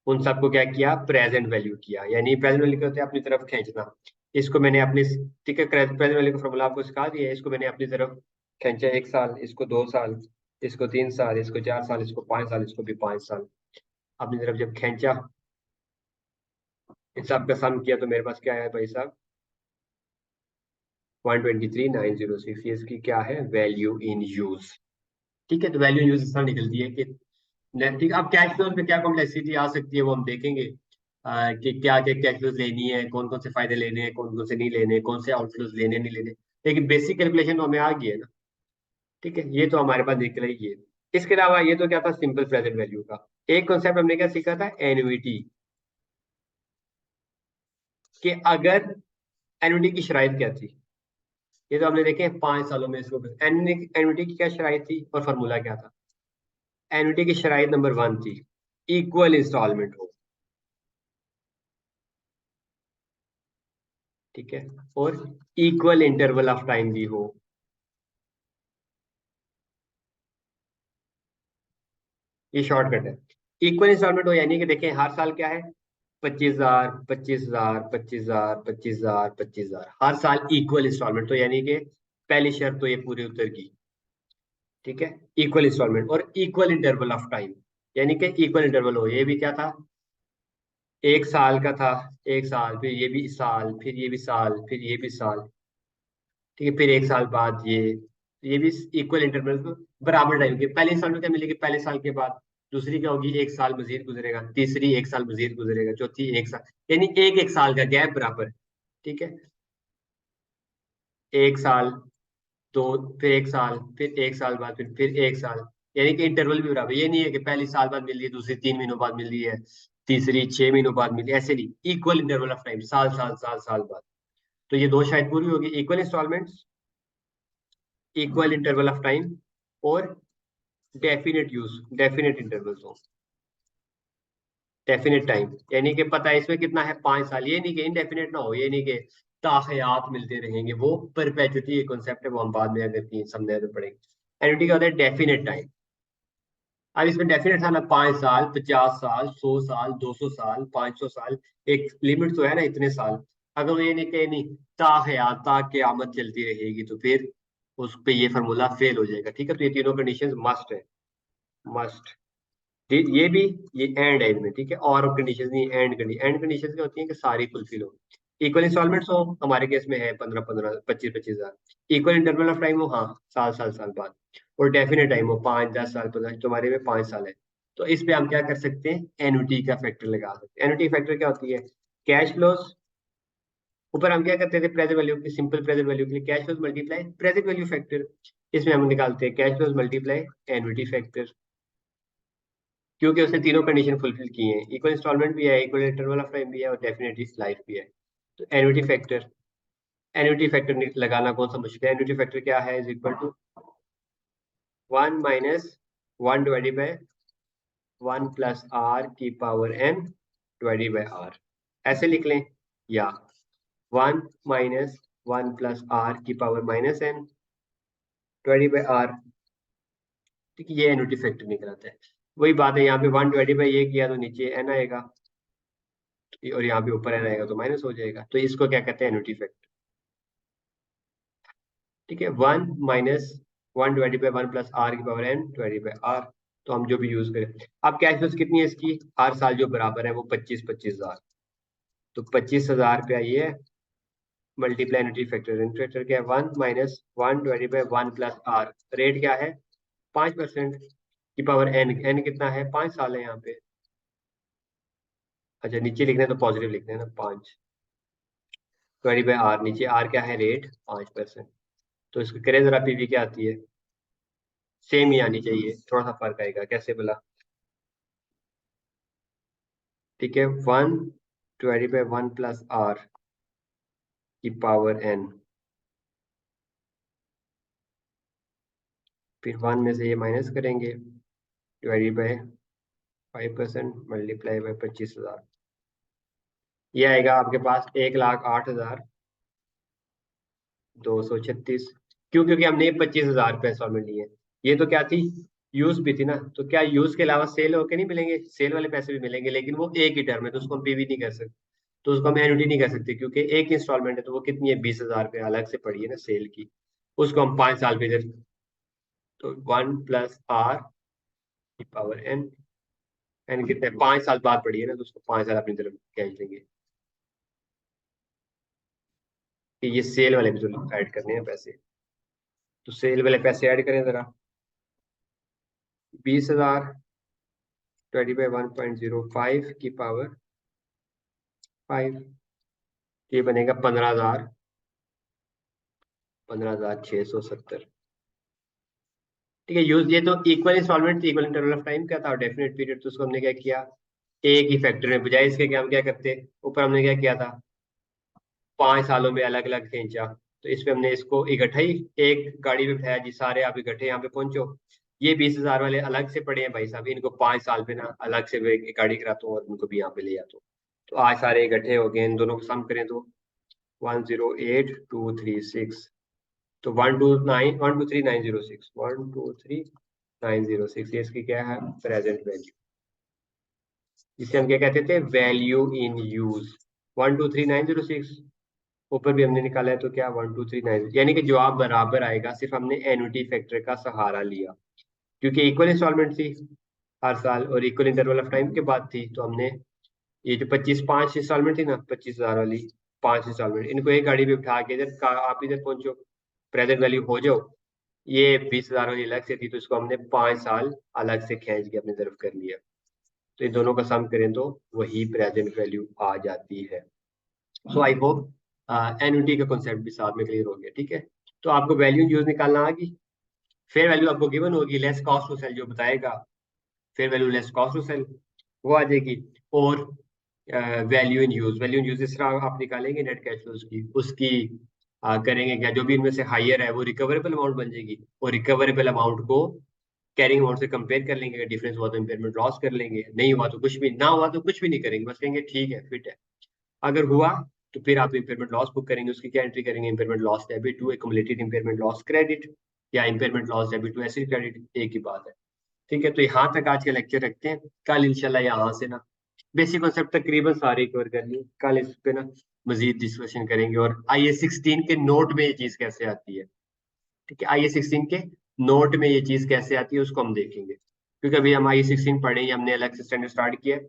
उन सबको क्या किया, प्रेजेंट वैल्यू किया, यानी प्रेजेंट वैल्यू कहते हैं अपनी तरफ खींचना। इसको मैंने अपनी, ठीक है, प्रेजेंट वैल्यू का फॉर्मूला आपको सिखा दिया है, इसको मैंने अपनी तरफ खींचा, 1 साल, इसको 2 साल, इसको 3 साल, इसको 4 साल, इसको 5 साल, इसको भी 5 साल, अपनी तरफ जब खींचा, इन सब का सम किया, तो मेरे पास क्या है भाई साहब, 123,906, ये इसकी क्या है, वैल्यू इन यूज। ठीक है, तो वैल्यू इन यूज इस तरह निकलती है कि नेट। ठीक, अब कैश फ्लो पे क्या कॉम्प्लेक्सिटी आ सकती है, वो हम देखेंगे, कि क्या क्या कैश फ्लोज लेनी है, कौन कौन से फायदे लेने हैं, कौन कौन से नहीं लेने, कौन से आउटफ्लोज लेने नहीं लेने, लेकिन बेसिक कैलकुलेशन तो हमें आ गई है ना। ठीक है, ये तो हमारे पास निकल ही है। इसके अलावा ये तो क्या था, सिंपल प्रेजेंट वैल्यू का। एक कॉन्सेप्ट हमने क्या सीखा था, एन्युइटी, कि अगर एन्युइटी की शराइत क्या थी, ये तो हमने देखे 5 सालों में इसको। एन्युइटी की क्या शराइत थी और फार्मूला क्या था, एन्युइटी की शराइत नंबर 1 थी, इक्वल इंस्टॉलमेंट हो। ठीक है, और इक्वल इंटरवल ऑफ टाइम भी हो। ये शॉर्टकट है, इक्वल इंस्टॉलमेंट हो, यानी कि देखें हर साल क्या है, 25,000, 25,000, 25,000, 25,000, 25,000, हर साल इक्वल इंस्टॉलमेंट, तो यानी कि पहली शर्त तो ये पूरी उतर गई। ठीक है, इक्वल इंस्टॉलमेंट और इक्वल इंटरवल ऑफ टाइम, यानी कि इक्वल इंटरवल हो, ये भी क्या था, 1 साल का था, 1 साल, फिर ये भी साल, फिर ये भी साल, फिर ये भी साल। ठीक है, फिर 1 साल बाद ये भी इक्वल इंटरवल, बराबर टाइम के। पहले साल में क्या मिलेगी, पहले साल के बाद दूसरी क्या होगी, 1 साल मजीद गुजरेगा, तीसरी 1 साल मजीद गुजरेगा, चौथी 1 साल, यानी एक एक साल का गैप बराबर। ठीक है, 1 साल, दो, फिर 1 साल, फिर 1 साल बाद, फिर 1 साल, यानी कि इंटरवल भी बराबर। ये नहीं है कि पहली साल बाद मिल रही है, दूसरी 3 महीनों बाद मिल रही है, तीसरी 6 महीनों बाद मिली, ऐसे नहीं, इक्वल इंटरवल ऑफ टाइम, साल साल साल साल बाद। तो ये दो शायद पूरी होगी, equal instalments, equal interval of time, और डेफिनेट यूज, डेफिनेट इंटरवल्स हो, डेफिनेट टाइम, यानी कि पता है इसमें कितना है, 5 साल, ये नहीं कि इनडेफिनेट ना हो, ये नहीं कि ताहयात मिलते रहेंगे, वो परपेचुटी एक कॉन्सेप्ट है, वो हम बाद में अगर कहीं समझे तो पड़ेंगे। एनुटी का होता है डेफिनेट टाइम। अब इसमें डेफिनेट था ना, 5 साल, 50 साल, 100 साल, 200 साल, 500 साल, एक लिमिट तो है ना, इतने साल। अगर वो ये नहीं कहे नहीं, ताहयात ता क़यामत चलती रहेगी, तो फिर उस पे ये फार्मूला फेल हो जाएगा। ठीक है, तो ये तीनों कंडीशंस मस्ट है, मस्ट। ये भी, ये एंड है इनमें, ठीक है, और कंडीशन नहीं, एंड कंडीशन क्या होती है कि सारी फुलफिल हो। इक्वल इंस्टॉलमेंट्स हो, हमारे केस में है 15-15, 25-25 हजार। इक्वल इंटरवल ऑफ टाइम हो, हाँ, साल साल साल बाद। और डेफिनेट टाइम हो, 5-10 साल, 15, तुम्हारे में 5 साल है। तो इस पे हम क्या कर सकते हैं, एन्युटी का फैक्टर लगा सकते हैं। एन्युटी फैक्टर क्या होती है, कैश फ्लोज, ऊपर हम क्या करते थे, प्रेजेंट वैल्यू की, सिंपल प्रेजेंट वैल्यू के लिए cash flows multiply present value factor. इसमें हम निकालते हैं cash flows multiply annuity factor, क्योंकि उसने तीनों कंडीशन फुलफिल की हैं, इक्वल इंस्टॉलमेंट भी है, इक्वल इंटरवल ऑफ टाइम भी है, और डेफिनेटली लाइफ भी है। तो एन्युटी फैक्टर लगाना कौन सा मुश्किल है। एन्युटी फैक्टर क्या है, is equal to 1 - 1 divided by 1 + r⁴ n/r, ऐसे लिख लें, या 1 - 1 + r⁻n/r। ठीक है, ये एन्युटी फैक्टर निकलाता है। वही बात है, यहाँ पे 1 डिवाइडेड बाय ये किया तो नीचे n आएगा, और यहाँ पे ऊपर n आएगा तो माइनस हो जाएगा। तो इसको क्या कहते हैं, एन्युटी फैक्टर। ठीक है, 1 - 1 डिवाइडेड बाय 1 + r⁴n/r। तो हम जो भी यूज करें, अब कैश फ्लोज कितनी है इसकी, हर साल जो बराबर है वो 25-25 हजार। तो 25 हजार पे आई है, multiply annuity factor. Annuity factor क्या है, 1 - 1 डिवाइडेड बाय 1 + r। रेट क्या है, 5% की पावर n। n कितना है, 5 साल है यहाँ पे। अच्छा, नीचे लिखना है तो पॉजिटिव लिखना है ना, 5 / r, नीचे r क्या है, रेट 5%। तो इसको करें जरा, पीवी क्या आती है, सेम ही आनी चाहिए, थोड़ा सा फर्क आएगा, कैसे बोला। ठीक है, 1 / 1 + r⁴n, फिर 1 में से ये माइनस करेंगे, डिवाइडेड बाय 5%, मल्टीप्लाई बाय 25 हजार। ये आएगा आपके पास 1,08,236। क्यों, क्योंकि हमने 25 हजार पे इंस्टॉलमेंट लिए। ये तो क्या थी, यूज भी थी ना, तो क्या यूज के अलावा सेल होके नहीं मिलेंगे, सेल वाले पैसे भी मिलेंगे, लेकिन वो एक ही टर्म है, तो उसको हम पीवी नहीं कर सकते, तो उसको हम एन्युटी नहीं कर सकते, क्योंकि एक इंस्टॉलमेंट है, तो वो कितनी है, 20 हजार पे अलग से पड़ी है ना सेल की, उसको हम 5 साल पे इधर। तो 1 + r⁴n, एन कितने 5 साल बाद पड़ी है ना, तो उसको 5 साल अपनी तरफ खींच लेंगे, कि ये सेल वाले भी तो ऐड करने हैं पैसे। तो सेल वाले पैसे ऐड करें जरा, 20 हजार डिवाइडेड बाय 1.05 की पावर 5, ये बनेगा 15,670। ठीक है, यूज, ये तो equal instalment, equal interval of time क्या था, डेफिनेट पीरियड, तो उसको हमने क्या किया, एक ही फैक्टर में बजाय इसके क्या हम क्या करते, ऊपर हमने क्या किया था, 5 सालों में अलग अलग खींचा। तो इसमें हमने इसको इकट्ठा ही एक गाड़ी में बिठाया जी, सारे आप इकट्ठे यहाँ पे पहुंचो। ये 20 हजार वाले अलग से पड़े हैं भाई साहब, इनको 5 साल पे ना अलग से मैं एक गाड़ी कराता हूँ और उनको भी यहाँ पे ले आता हूँ। तो आज सारे इकट्ठे हो गए, इन दोनों को सम करें तो 108,236। तो 123,906, 123,906, ये इसकी क्या है, प्रेजेंट वैल्यू, जिसे हम क्या कहते थे, वैल्यू इन यूज। 123,906, ऊपर भी हमने निकाला है, तो क्या 123,9, यानी कि जवाब बराबर आएगा, सिर्फ हमने एन्युटी फैक्टर का सहारा लिया, क्योंकि इक्वल इंस्टॉलमेंट थी हर साल, और इक्वल इंटरवल ऑफ टाइम के बाद थी, तो हमने ये जो 5 इंस्टॉलमेंट थी ना, 25 हजार वाली 5 इंस्टॉलमेंट, इनको एक गाड़ी में बिठा के इधर आप इधर पहुंचो, प्रेजेंट वैल्यू हो जाओ। ये 20 हजार वाली अलग से थी, तो इसको हमने 5 साल अलग से खींच के अपनी तरफ कर लिया। तो इन दोनों का सम करें तो वही प्रेजेंट वैल्यू आ जाती है। सो आई होप एन्युटी का कॉन्सेप्ट भी साथ में क्लियर हो गया। ठीक है, तो आपको वैल्यू यूज निकालना आ गई, फेयर वैल्यू आपको गिवन होगी, लेस कॉस्ट टू सेल जो बताएगा, fair value less cost to sell वो आ जाएगी। और वैल्यू इन यूज इस तरह आप निकालेंगे नेट कैश फ्लोज की, उसकी करेंगे क्या, जो भी इनमें से हाइयर है वो रिकवरेबल अमाउंट बन जाएगी, और रिकवरेबल अमाउंट को कैरिंग अमाउंट से कंपेयर कर लेंगे, अगर डिफरेंस हुआ तो इम्पेयरमेंट लॉस कर लेंगे, नहीं हुआ तो कुछ भी, ना हुआ तो कुछ भी नहीं करेंगे, बस कहेंगे ठीक है, फिट है। अगर हुआ तो फिर आप इम्पेयरमेंट लॉस बुक करेंगे, उसकी क्या एंट्री करेंगे, impairment loss debit to accumulated impairment loss credit, या impairment loss debit to asset credit, एक ही बात है। ठीक है, तो यहाँ तक आज का लेक्चर रखते हैं, कल इंशाल्लाह यहाँ से ना बेसिक कॉन्सेप्ट तकरीबन सारे कवर कर लिए, कल इस पे ना मजीद डिस्कशन करेंगे, और IS-16 के नोट में ये चीज कैसे आती है। ठीक है, IS-16 के नोट में ये चीज कैसे आती है उसको हम देखेंगे। क्योंकि अभी हम आई 16 पढ़े हैं, हमने अलग से स्टैंडर्ड स्टार्ट किया है,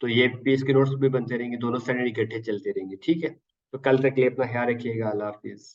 तो ये पीस के नोट्स भी बनते रहेंगे, दोनों स्टैंडर्ड इकट्ठे चलते रहेंगे, ठीक है। तो कल तक के लिए अपना ख्याल रखिएगा, अल्लाह हाफिज।